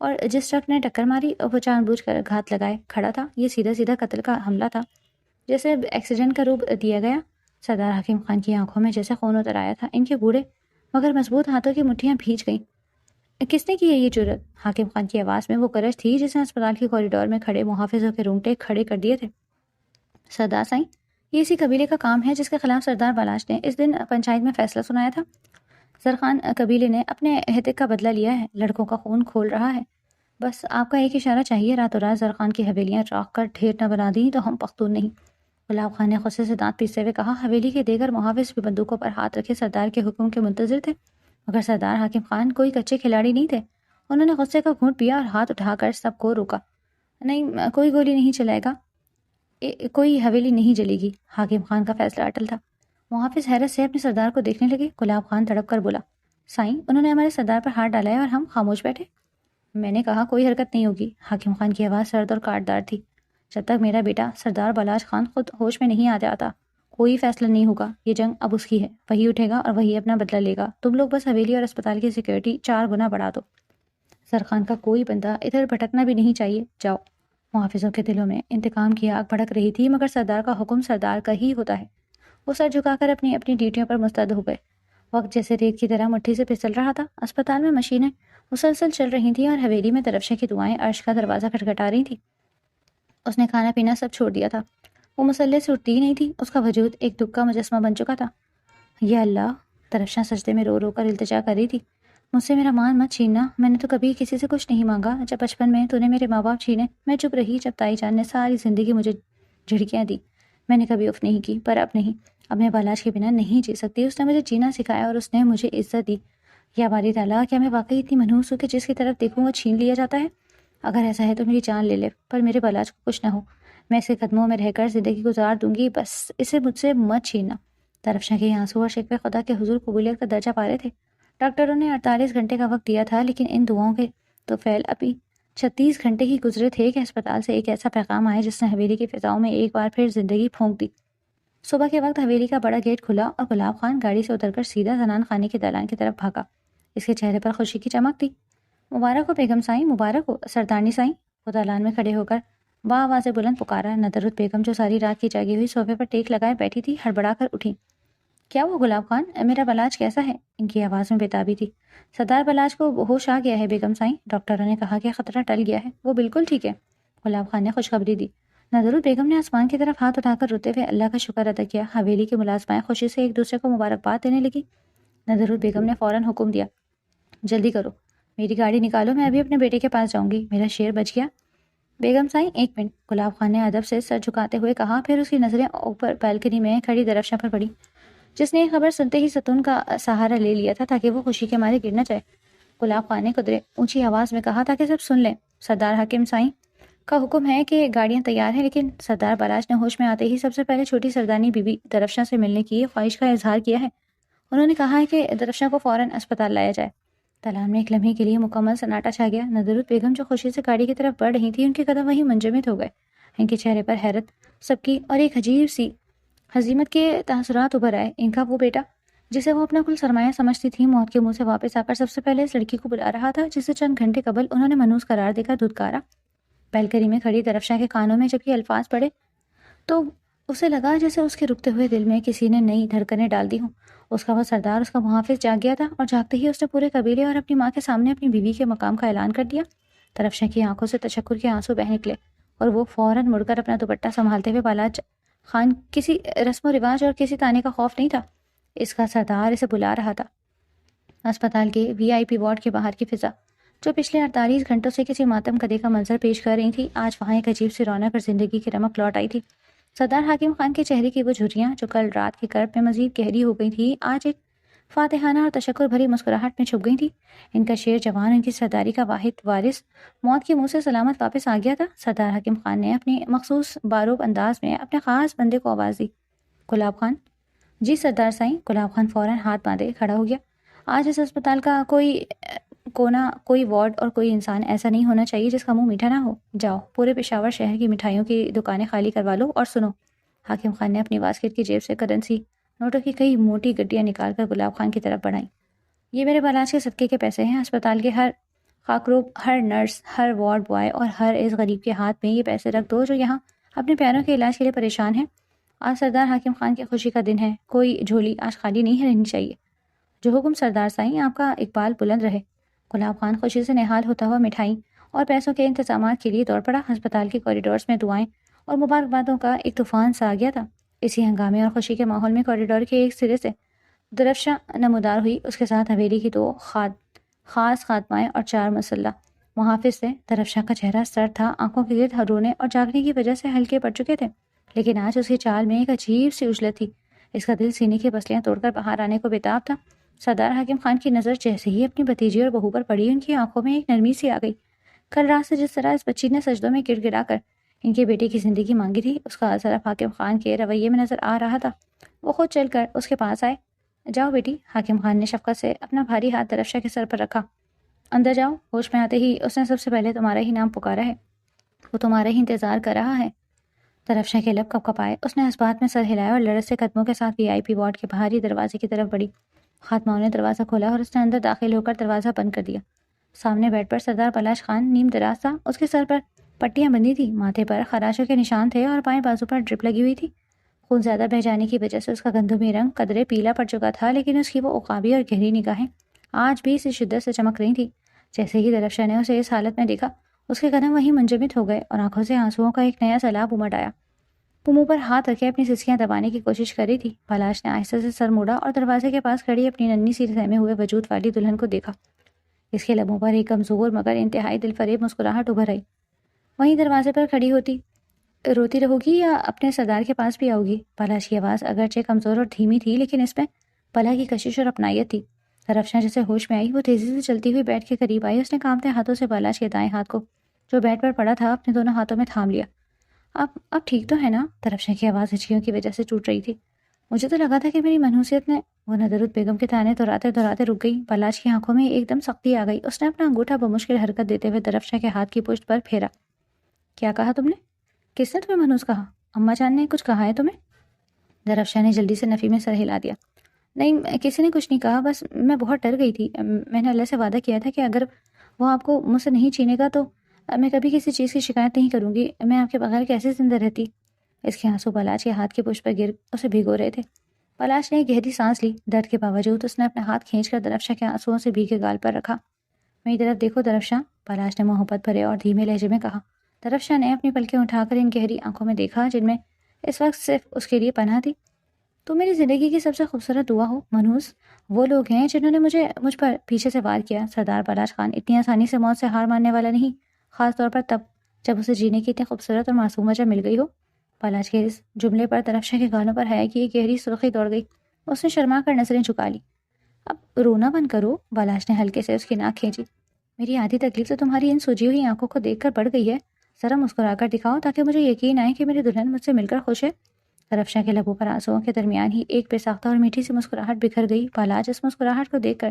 اور جس ٹرک نے ٹکر ماری وہ جان بوجھ کر گھات لگائے کھڑا تھا۔ یہ سیدھا سیدھا قتل کا حملہ تھا، جیسے ایکسیڈنٹ کا روپ دیا گیا۔ سردار حکیم خان کی آنکھوں میں جیسے خون اتر آیا تھا۔ ان کے بوڑھے مگر مضبوط ہاتھوں کی مٹھیاں بھیج گئیں۔ کس نے کی ہے یہ جرت؟ حاکم خان کی آواز میں وہ گرج تھی جس نے اسپتال کی کوریڈور میں کھڑے محافظوں کے رونگٹے کھڑے کر دیے تھے۔ سردار سائیں، یہ اسی قبیلے کا کام ہے جس کے خلاف سردار بالاش نے اس دن پنچایت میں فیصلہ سنایا تھا۔ زرخان قبیلے نے اپنے ہتک کا بدلہ لیا ہے، لڑکوں کا خون کھول رہا ہے۔ بس آپ کا ایک اشارہ چاہیے، راتوں رات زرخان کی حویلیاں راکھ کر ڈھیر نہ بنا دیں تو ہم پختون نہیں۔ گلاب خان نے غصے سے دانت پیستے ہوئے کہا، حویلی کے دیگر محافظ بھی بندوقوں پر ہاتھ رکھے سردار کے حکم کے منتظر تھے، مگر سردار حاکم خان کوئی کچے کھلاڑی نہیں تھے۔ انہوں نے غصے کا گھونٹ پیا اور ہاتھ اٹھا کر سب کو روکا۔ نہیں، کوئی گولی نہیں چلائے گا، کوئی حویلی نہیں جلے گی۔ حاکم خان کا فیصلہ اٹل تھا۔ محافظ حیرت سے اپنے سردار کو دیکھنے لگے۔ گلاب خان تڑپ کر بولا، سائیں، انہوں نے ہمارے سردار پر ہاتھ ڈالا ہے اور ہم خاموش بیٹھے۔ میں نے کہا کوئی حرکت نہیں ہوگی۔ حاکم خان کی آواز سرد اور کاٹدار تھی۔ جب تک میرا بیٹا سردار بلاج خان خود ہوش میں نہیں آ جاتا کوئی فیصلہ نہیں ہوگا۔ یہ جنگ اب اس کی ہے، وہی اٹھے گا اور وہی اپنا بدلہ لے گا۔ تم لوگ بس حویلی اور اسپتال کی سیکیورٹی 4 گنا بڑھا دو۔ سرخان کا کوئی بندہ ادھر بھٹکنا بھی نہیں چاہیے، جاؤ۔ محافظوں کے دلوں میں انتقام کی آگ بھڑک رہی تھی، مگر سردار کا حکم سردار کا ہی ہوتا ہے۔ وہ سر جھکا کر اپنی اپنی ڈیوٹیوں پر مستعد ہو گئے۔ وقت جیسے ریت کی طرح مٹھی سے پھسل رہا تھا۔ اسپتال میں مشینیں مسلسل چل رہی تھیں اور حویلی میں درفشے کی دعائیں عرش کا دروازہ کھٹکھٹا رہی تھیں۔ اس نے کھانا پینا سب چھوڑ دیا تھا۔ وہ مسلح سے اٹھتی ہی نہیں تھی، اس کا وجود ایک دکھ کا مجسمہ بن چکا تھا۔ یا اللہ، درفشاں سجدے میں رو رو کر التجا کر رہی تھی، مجھ سے میرا مان مت چھیننا، میں نے تو کبھی کسی سے کچھ نہیں مانگا۔ جب بچپن میں تو نے میرے ماں باپ چھینے، میں چپ رہی۔ جب تائی جان نے ساری زندگی مجھے جھڑکیاں دی، میں نے کبھی اف نہیں کی، پر اب نہیں، اب میں بالاج کے بنا نہیں جی سکتی۔ اس نے مجھے جینا سکھایا اور اس نے مجھے عزت دی۔ یا باری تعالیٰ، کیا میں واقعی اتنی منحوس ہوں کہ جس کی طرف دیکھوں وہ چھین لیا جاتا ہے؟ اگر ایسا ہے تو میری جان لے لے، پر میرے بالاج کو کچھ نہ ہو۔ میں اس کے قدموں میں رہ کر زندگی گزار دوں گی، بس اسے مجھ سے مت چھیننا۔ درفشاں کے آنسو اور شکوے خدا کے حضور قبولیت کا درجہ پا رہے تھے۔ ڈاکٹروں نے 48 گھنٹے کا وقت دیا تھا، لیکن ان دعاؤں کے تو فعل ابھی 36 گھنٹے ہی گزرے تھے کہ اسپتال سے ایک ایسا پیغام آیا جس نے حویلی کی فضاؤں میں ایک بار پھر زندگی پھونک دی۔ صبح کے وقت حویلی کا بڑا گیٹ کھلا اور گلاب خان گاڑی سے اتر کر سیدھا زنان خانے کے دالان کی طرف بھاگا۔ اس کے چہرے پر خوشی کی چمک تھی۔ مبارک ہو بیگم سائیں، مبارک ہو سردارنی سائیں۔ وہ دالان میں کھڑے ہو کر آواز بلند پکارا۔ ندرت بیگم جو ساری رات کی جاگی ہوئی صوفے پر ٹیک لگائے بیٹھی تھی، ہڑبڑا کر اٹھی۔ کیا وہ گلاب خان، میرا بلاج کیسا ہے؟ ان کی آواز میں بےتابی تھی۔ سردار بلاج کو ہوش آ گیا ہے بیگم سائیں، ڈاکٹروں نے کہا کہ خطرہ ٹل گیا ہے، وہ بالکل ٹھیک ہے۔ گلاب خان نے خوشخبری دی۔ ندرت بیگم نے آسمان کی طرف ہاتھ اٹھا کر روتے ہوئے اللہ کا شکر ادا کیا۔ حویلی کے ملازمائیں خوشی سے ایک دوسرے کو مبارکباد دینے لگی۔ ندرت بیگم نے فوراً حکم دیا، جلدی کرو، میری گاڑی نکالو، میں ابھی اپنے بیٹے کے پاس جاؤں گی، میرا شیر بچ گیا۔ بیگم سائیں 1 منٹ، گلاب خان نے ادب سے سر جھکاتے ہوئے کہا، پھر اس کی نظریں اوپر بالکنی میں کھڑی درفشاں پر پڑی، جس نے یہ خبر سنتے ہی ستون کا سہارا لے لیا تھا تاکہ وہ خوشی کے مارے گر نہ جائے۔ گلاب خان نے قدرے اونچی آواز میں کہا تاکہ سب سن لیں، سردار حاکم سائیں کا حکم ہے کہ گاڑیاں تیار ہیں، لیکن سردار بالاج نے ہوش میں آتے ہی سب سے پہلے چھوٹی سردارنی بی بی درفشاں سے ملنے کی خواہش کا اظہار کیا ہے۔ انہوں نے کہا ہے کہ درفشاں کو فوراً اسپتال لایا جائے۔ دالان میں ایک لمحے کے لیے مکمل سناٹا چھا گیا۔ ندرت بیگم جو خوشی سے گاڑی کی طرف بڑھ رہی تھی، ان کے قدم وہیں منجمد ہو گئے۔ ان کے چہرے پر حیرت، سب کی اور ایک عجیب سی ہزیمت کے تاثرات ابھر آئے۔ ان کا وہ بیٹا جسے وہ اپنا کل سرمایہ سمجھتی تھی، موت کے منہ سے واپس آ کر سب سے پہلے اس لڑکی کو بلا رہا تھا جسے چند گھنٹے قبل انہوں نے منحوس قرار دے کر دھتکارا۔ بیلکنی میں کھڑی درفشاں کے کانوں میں جب یہ الفاظ پڑے تو اسے لگا جیسے اس کے رکتے ہوئے دل میں کسی نے نئی دھڑکنیں ڈال دی ہوں۔ اس کا وہ سردار، اس کا محافظ جاگ گیا تھا، اور جاگتے ہی اس نے پورے قبیلے اور اپنی ماں کے سامنے اپنی بیوی کے مقام کا اعلان کر دیا۔ درفشاں کی آنکھوں سے تشکر کے آنسو بہہ نکلے اور وہ فوراً مڑ کر اپنا دوپٹہ سنبھالتے ہوئے بالاج خان، کسی رسم و رواج اور کسی تانے کا خوف نہیں تھا، اس کا سردار اسے بلا رہا تھا۔ اسپتال کے VIP وارڈ کے باہر کی فضا جو پچھلے 48 گھنٹوں سے کسی ماتم کدے کا منظر پیش کر رہی تھی، آج وہاں ایک عجیب سی رونق اور زندگی کی رمق لوٹ آئی تھی۔ سردار حاکم خان کے چہرے کی وہ جھریاں جو کل رات کے کرب میں مزید گہری ہو گئی تھی، آج ایک فاتحانہ اور تشکر بھری مسکراہٹ میں چھپ گئی تھی۔ ان کا شیر جوان، ان کی سرداری کا واحد وارث، موت کے منہ سے سلامت واپس آ گیا تھا۔ سردار حاکم خان نے اپنی مخصوص باروب انداز میں اپنے خاص بندے کو آواز دی، گلاب خان۔ جی سردار سائیں۔ گلاب خان فوراً ہاتھ باندھے کھڑا ہو گیا۔ آج اس اسپتال کا کوئی کونا، کوئی وارڈ اور کوئی انسان ایسا نہیں ہونا چاہیے جس کا منہ میٹھا نہ ہو۔ جاؤ، پورے پشاور شہر کی مٹھائیوں کی دکانیں خالی کروا لو، اور سنو۔ حاکم خان نے اپنی واسکٹ کی جیب سے کرنسی نوٹوں کی کئی موٹی گڈیاں نکال کر گلاب خان کی طرف بڑھائیں۔ یہ میرے بالاج کے صدقے کے پیسے ہیں۔ اسپتال کے ہر خاکروب، ہر نرس، ہر وارڈ بوائے اور ہر اس غریب کے ہاتھ میں یہ پیسے رکھ دو جو یہاں اپنے پیاروں کے علاج کے لیے پریشان ہیں۔ آج سردار حاکم خان کی خوشی کا دن ہے، کوئی جھولی آج خالی نہیں رہنی چاہیے۔ جو حکم سردار سائیں، آپ کا اقبال بلند رہے۔ گلاب خان خوشی سے نہال ہوتا ہوا مٹھائی اور پیسوں کے انتظامات کے لیے دوڑ پڑا۔ ہسپتال کے کوریڈورز میں دعائیں اور مبارکبادوں کا ایک طوفان سا آ گیا تھا۔ اسی ہنگامے اور خوشی کے ماحول میں کوریڈور کے ایک سرے سے درفشاں نمودار ہوئی، اس کے ساتھ حویلی کی 2 خاص خادمائیں اور 4 مسلح محافظ سے درفشاں کا چہرہ سرد تھا، آنکھوں کے گرد رونے اور جاگنے کی وجہ سے ہلکے پڑ چکے تھے، لیکن آج اس کی چال میں ایک عجیب سی اجلت تھی۔ اس کا دل سینے کی پسلیاں توڑ کر باہر آنے کو بےتاب تھا۔ سردار حاکم خان کی نظر جیسے ہی اپنی بھتیجی اور بہو پر پڑی، ان کی آنکھوں میں ایک نرمی سی آ گئی۔ کل رات سے جس طرح اس بچی نے سجدوں میں گڑ گڑا کر ان کے بیٹے کی زندگی مانگی تھی، اس کا اثر اب حاکم خان کے رویے میں نظر آ رہا تھا۔ وہ خود چل کر اس کے پاس آئے۔ جاؤ بیٹی، حاکم خان نے شفقت سے اپنا بھاری ہاتھ درفشا کے سر پر رکھا۔ اندر جاؤ۔ ہوش میں آتے ہی اس نے سب سے پہلے تمہارا ہی نام پکارا ہے، وہ تمہارا ہی انتظار کر رہا ہے۔ درفشا کے لب کپ کپائے، اس نے اس بات میں سر ہلایا اور لڑس سے قدموں کے ساتھ VIP وارڈ کے باہری دروازے کی طرف بڑھی۔ خاتماؤں نے دروازہ کھولا اور اس نے اندر داخل ہو کر دروازہ بند کر دیا۔ سامنے بیڈ پر سردار پلاش خان نیم دراز تھا، اس کے سر پر پٹیاں بندھی تھی، ماتھے پر خراشوں کے نشان تھے اور بائیں بازو پر ڈرپ لگی ہوئی تھی۔ خون زیادہ بہہ جانے کی وجہ سے اس کا گندمی رنگ قدرے پیلا پڑ چکا تھا، لیکن اس کی وہ عقابی اور گہری نگاہیں آج بھی اسی شدت سے چمک رہی تھیں۔ جیسے ہی درفشا نے اسے اس حالت میں دیکھا، اس کے قدم وہیں منجمد ہو گئے اور آنکھوں سے آنسوؤں کا ایک نیا سیلاب امڑ آیا۔ وہ منہ پر ہاتھ رکھے اپنی سسکیاں دبانے کی کوشش کر رہی تھی۔ پلاش نے آہستہ سے سر موڑا اور دروازے کے پاس کھڑی اپنی ننھی سی سہمے ہوئے وجود والی دلہن کو دیکھا۔ اس کے لبوں پر ایک کمزور مگر انتہائی دل فریب مسکراہٹ ابھر آئی۔ وہیں دروازے پر کھڑی روتی رہو گی یا اپنے سردار کے پاس بھی آؤ گی؟ پلاش کی آواز اگرچہ کمزور اور دھیمی تھی، لیکن اس میں پلا کی کشش اور اپنائیت تھی۔ درفشا جیسے ہوش میں آئی، وہ تیزی سے چلتی ہوئی بیڈ کے قریب آئی۔ اس نے کانپتے ہاتھوں سے پلاش کے دائیں ہاتھ کو، جو بیڈ پر پڑا تھا، اپنے دونوں ہاتھوں میں تھام لیا۔ اب ٹھیک تو ہے نا؟ درفشا کی آواز ہچکیوں کی وجہ سے ٹوٹ رہی تھی۔ مجھے تو لگا تھا کہ میری منحوسیت نے… وہ ندرت بیگم کے تانے دہراتے دہراتے رک گئی۔ پلاش کی آنکھوں میں ایک دم سختی آ گئی۔ اس نے اپنا انگوٹھا بمشکل حرکت دیتے ہوئے درفشا کے ہاتھ کی پشت پر پھیرا۔ کیا کہا تم نے؟ کس نے تمہیں منحوس کہا؟ اماں جان نے کچھ کہا ہے تمہیں؟ درفشا نے جلدی سے نفی میں سر ہلا دیا۔ نہیں، کسی نے کچھ نہیں کہا، بس میں بہت ڈر گئی تھی۔ میں نے اللہ سے وعدہ کیا تھا کہ اگر وہ آپ کو مجھ سے نہیں چھینے گا تو میں کبھی کسی چیز کی شکایت نہیں کروں گی۔ میں آپ کے بغیر کیسے زندہ رہتی؟ اس کے آنسو پلاش کے ہاتھ کے پشت پر گر اسے بھگو رہے تھے۔ پلاش نے گہری سانس لی۔ درد کے باوجود اس نے اپنا ہاتھ کھینچ کر درفشا کے آنسوؤں سے بھیگے گال پر رکھا۔ میری طرف دیکھو درفشا، پلاش نے محبت بھرے اور دھیمے لہجے میں کہا۔ درفشا نے اپنی پلکیں اٹھا کر ان گہری آنکھوں میں دیکھا جن میں اس وقت صرف اس کے لیے پناہ تھی۔ تو میری زندگی کی سب سے خوبصورت دعا ہو منحوس وہ لوگ ہیں جنہوں نے مجھ پر پیچھے سے وار کیا۔ سردار پلاش خان اتنی آسانی سے موت سے ہار ماننے والا نہیں، خاص طور پر تب جب اسے جینے کی اتنی خوبصورت اور معصوم وجہ مل گئی ہو۔ پلاش کے اس جملے پر درفشا کے گالوں پر حیا کی ایک گہری سرخی دوڑ گئی۔ اس نے شرما کر نظریں جھکا لی۔ اب رونا بند کرو، پلاش نے ہلکے سے اس کی ناک کھینچی۔ میری آدھی تکلیف تو تمہاری ان سوجی ہوئی آنکھوں کو دیکھ کر بڑھ گئی ہے۔ ذرا مسکرا کر دکھاؤ تاکہ مجھے یقین آئے کہ میری دلہن مجھ سے مل کر خوش ہے۔ درفشا کے لبوں پر آنسوؤں کے درمیان ہی ایک بے ساختہ اور میٹھی سی مسکراہٹ بکھر گئی۔ پلاش اس مسکراہٹ کو دیکھ کر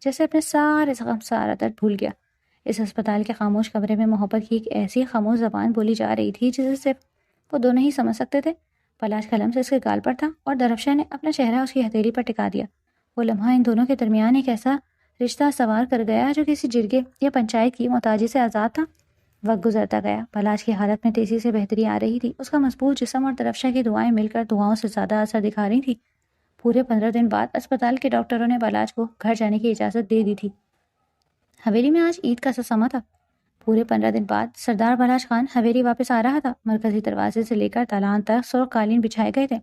جیسے اپنے سارے غم سارا درد بھول گیا۔ اس اسپتال کے خاموش کمرے میں محبت کی ایک ایسی خاموش زبان بولی جا رہی تھی جسے صرف وہ دونوں ہی سمجھ سکتے تھے۔ پلاش کا لمس اس کے گال پر تھا اور درفشا نے اپنا چہرہ اس کی ہتھیلی پر ٹکا دیا۔ وہ لمحہ ان دونوں کے درمیان ایک ایسا رشتہ سوار کر گیا جو کسی جرگے یا پنچایت کی محتاجی سے آزاد تھا۔ وقت گزرتا گیا۔ پلاش کی حالت میں تیزی سے بہتری آ رہی تھی۔ اس کا مضبوط جسم اور درفشا کی دعائیں مل کر دعاؤں سے زیادہ اثر دکھا رہی تھی۔ پورے 15 دن بعد اسپتال کے ڈاکٹروں نے پلاش کو گھر جانے کی اجازت دے دی تھی۔ حویلی میں آج عید کا سا سما تھا۔ پورے 15 دن بعد سردار پلاش خان حویلی واپس آ رہا تھا۔ مرکزی دروازے سے لے کر دالان تک سرخ قالین بچھائے گئے تھے۔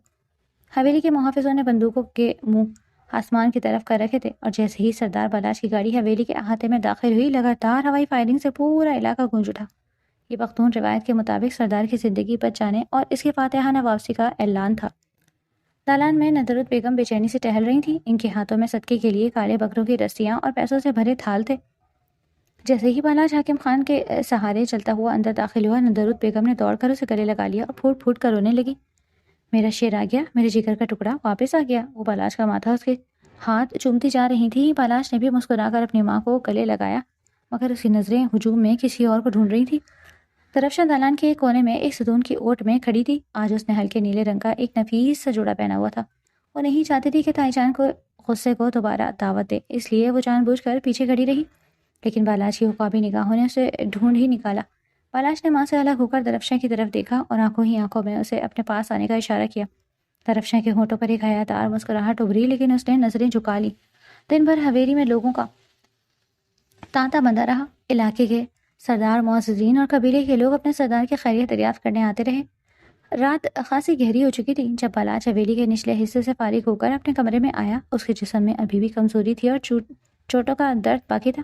حویلی کے محافظوں نے بندوقوں کے منہ آسمان کی طرف کر رکھے تھے اور جیسے ہی سردار پلاش کی گاڑی حویلی کے احاطے میں داخل ہوئی، لگاتار ہوائی فائرنگ سے پورا علاقہ گونج اٹھا۔ یہ پختون روایت کے مطابق سردار کی زندگی بچ جانے اور اس کی فاتحانہ واپسی کا اعلان تھا۔ دالان میں ندرت بیگم بے چینی سے ٹہل رہی تھیں۔ ان کے ہاتھوں میں صدقے کے لیے کالے بکروں کی رسیاں اور پیسوں سے بھرے تھال تھے۔ جیسے ہی پلاش حاکم خان کے سہارے چلتا ہوا اندر داخل ہوا، ندرت بیگم نے دوڑ کر اسے گلے لگا لیا اور پھوٹ پھوٹ کر رونے لگی۔ میرا شیر آ گیا، میرے جگر کا ٹکڑا واپس آ گیا۔ وہ پلاش کا ماتھا اس کے ہاتھ چومتی جا رہی تھی۔ پلاش نے بھی مسکرا کر اپنی ماں کو گلے لگایا، مگر اس کی نظریں ہجوم میں کسی اور کو ڈھونڈ رہی تھی۔ درفشا دالان کے ایک کونے میں ایک ستون کی اوٹ میں کھڑی تھی۔ آج اس نے ہلکے نیلے رنگ کا ایک نفیس سا جوڑا پہنا ہوا تھا۔ وہ نہیں چاہتی تھی کہ تائی جان کو غصے کو دوبارہ دعوت دے، اس لیے وہ جان بوجھ کر پیچھے کھڑی رہی، لیکن پلاش کی عقابی نگاہوں نے اسے ڈھونڈ ہی نکالا۔ پلاش نے ماں سے الگ ہو کر درفشا کی طرف دیکھا اور آنکھوں ہی آنکھوں میں اسے اپنے پاس آنے کا اشارہ کیا۔ درفشا کے ہونٹوں پر ایک حیادار مسکراہٹ ابھری، لیکن اس نے نظریں جھکا لی۔ دن بھر حویلی میں لوگوں کا تانتا بندہ رہا۔ علاقے کے سردار معززین اور قبیلے کے لوگ اپنے سردار کی خیریت دریافت کرنے آتے رہے۔ رات خاصی گہری ہو چکی تھی جب پلاش حویلی کے نچلے حصے سے فارغ ہو کر اپنے کمرے میں آیا۔ اس کے جسم میں ابھی بھی کمزوری تھی اور چوٹوں کا درد باقی تھا۔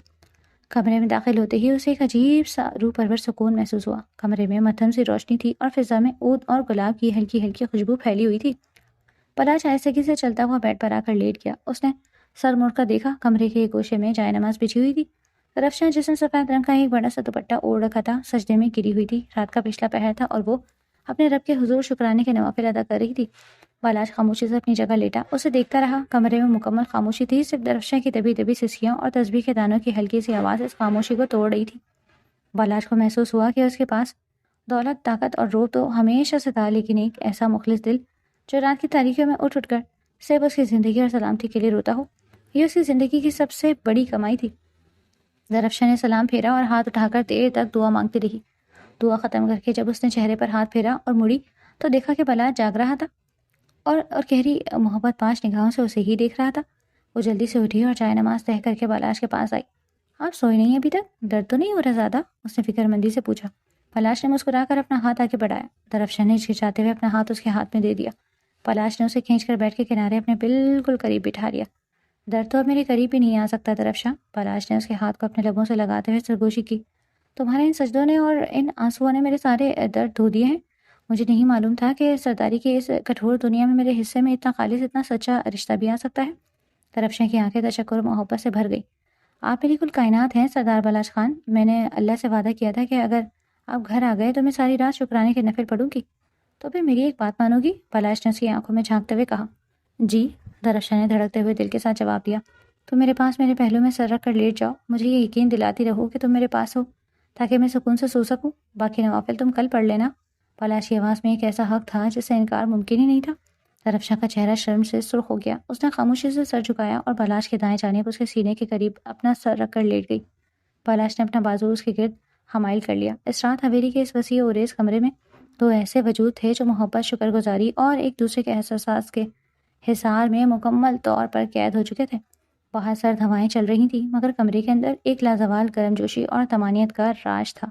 کمرے میں داخل ہوتے ہی اسے ایک عجیب سا روح پرور سکون محسوس ہوا۔ کمرے میں مدھم سی روشنی تھی اور فضا میں عود اور گلاب کی ہلکی ہلکی خوشبو پھیلی ہوئی تھی۔ پلاش آہستگی سے چلتا ہوا بیڈ پر آ کر لیٹ گیا۔ اس نے سر موڑ کر دیکھا، کمرے کے ایک گوشے میں جائے نماز بچھی ہوئی تھی۔ درفشاں جس نے سفید رنگ کا ایک بڑا سا دوپٹہ اوڑھ رکھا تھا، سجدے میں گری ہوئی تھی۔ رات کا پچھلا پہر تھا اور وہ اپنے رب کے حضور شکرانے کے نوافل ادا کر رہی تھی۔ بالاش خاموشی سے اپنی جگہ لیٹا اسے دیکھتا رہا۔ کمرے میں مکمل خاموشی تھی، صرف درفشاں کی دبی دبی سسکیاں اور تسبیح کے دانوں کی ہلکی سی آواز اس خاموشی کو توڑ رہی تھی۔ بالاش کو محسوس ہوا کہ اس کے پاس دولت، طاقت اور روح تو ہمیشہ سے تھا، لیکن ایک ایسا مخلص دل جو رات کی تاریکیوں میں اٹھ کر صرف اس کی زندگی اور سلامتی کے لیے روتا ہو، یہ اس کی زندگی کی سب سے بڑی کمائی تھی۔ درفشاں نے سلام پھیرا اور ہاتھ اٹھا کر دیر تک دعا مانگتی رہی۔ دعا ختم کر کے جب اس نے چہرے پر ہاتھ پھیرا اور مڑی تو دیکھا کہ بالاش جاگ رہا تھا اور گہری محبت پاش نگاہوں سے اسے ہی دیکھ رہا تھا۔ وہ جلدی سے اٹھی اور جائے نماز طے کر کے بالاش کے پاس آئی۔ آپ سوئے نہیں ابھی تک؟ درد تو نہیں ہو رہا زیادہ؟ اس نے فکر مندی سے پوچھا۔ بالاش نے مسکرا کر اپنا ہاتھ آگے بڑھایا۔ درفشاں نے ہچکچاتے ہوئے اپنا ہاتھ اس کے ہاتھ میں دے دیا۔ بالاش نے اسے کھینچ کر بیڈ کے کنارے اپنے بالکل قریب بٹھا لیا۔ درد تو اب میرے قریب ہی نہیں آ سکتا درفشاں، بالاش نے اس کے ہاتھ کو اپنے لبوں سے لگاتے ہوئے سرگوشی کی۔ تمہارے ان سجدوں نے اور ان آنسوؤں نے میرے سارے درد دھو دیے ہیں۔ مجھے نہیں معلوم تھا کہ سرداری کی اس کٹھور دنیا میں میرے حصے میں اتنا خالص، اتنا سچا رشتہ بھی آ سکتا ہے۔ درفشاں کی آنکھیں تشکر و محبت سے بھر گئی۔ آپ میری کل کائنات ہیں سردار بالاش خان۔ میں نے اللہ سے وعدہ کیا تھا کہ اگر آپ گھر آ گئے تو میں ساری رات شکرانے کے نفل پڑھوں گی۔ تو پھر میری ایک بات مانو گی؟ بالاش نے اس کی آنکھوں میں جھانکتے ہوئے کہا۔ جی، درفشاں نے دھڑکتے ہوئے دل کے ساتھ جواب دیا۔ تم میرے پاس میرے پہلو میں سر رکھ کر لیٹ جاؤ، مجھے یہ یقین دلاتی رہو کہ تم میرے پاس ہو تاکہ میں سکون سے سو سکوں۔ باقی نوافل تم کل پڑھ لینا۔ بالاش کی آواز میں ایک ایسا حق تھا جس سے انکار ممکن ہی نہیں تھا۔ درفشاں کا چہرہ شرم سے سرخ ہو گیا۔ اس نے خاموشی سے سر جھکایا اور بالاش کے دائیں جانب اس کے سینے کے قریب اپنا سر رکھ کر لیٹ گئی۔ بالاش نے اپنا بازو اس کے گرد حمائل کر لیا۔ اس رات حویلی کے اس وسیع و عریض کمرے میں دو ایسے وجود تھے جو محبت، شکر گزاری اور ایک دوسرے کے احساسات کے حصار میں مکمل طور پر قید ہو چکے تھے۔ باہر سرد ہوائیں چل رہی تھیں، مگر کمرے کے اندر ایک لازوال گرم جوشی اور طمانینت کا راج تھا۔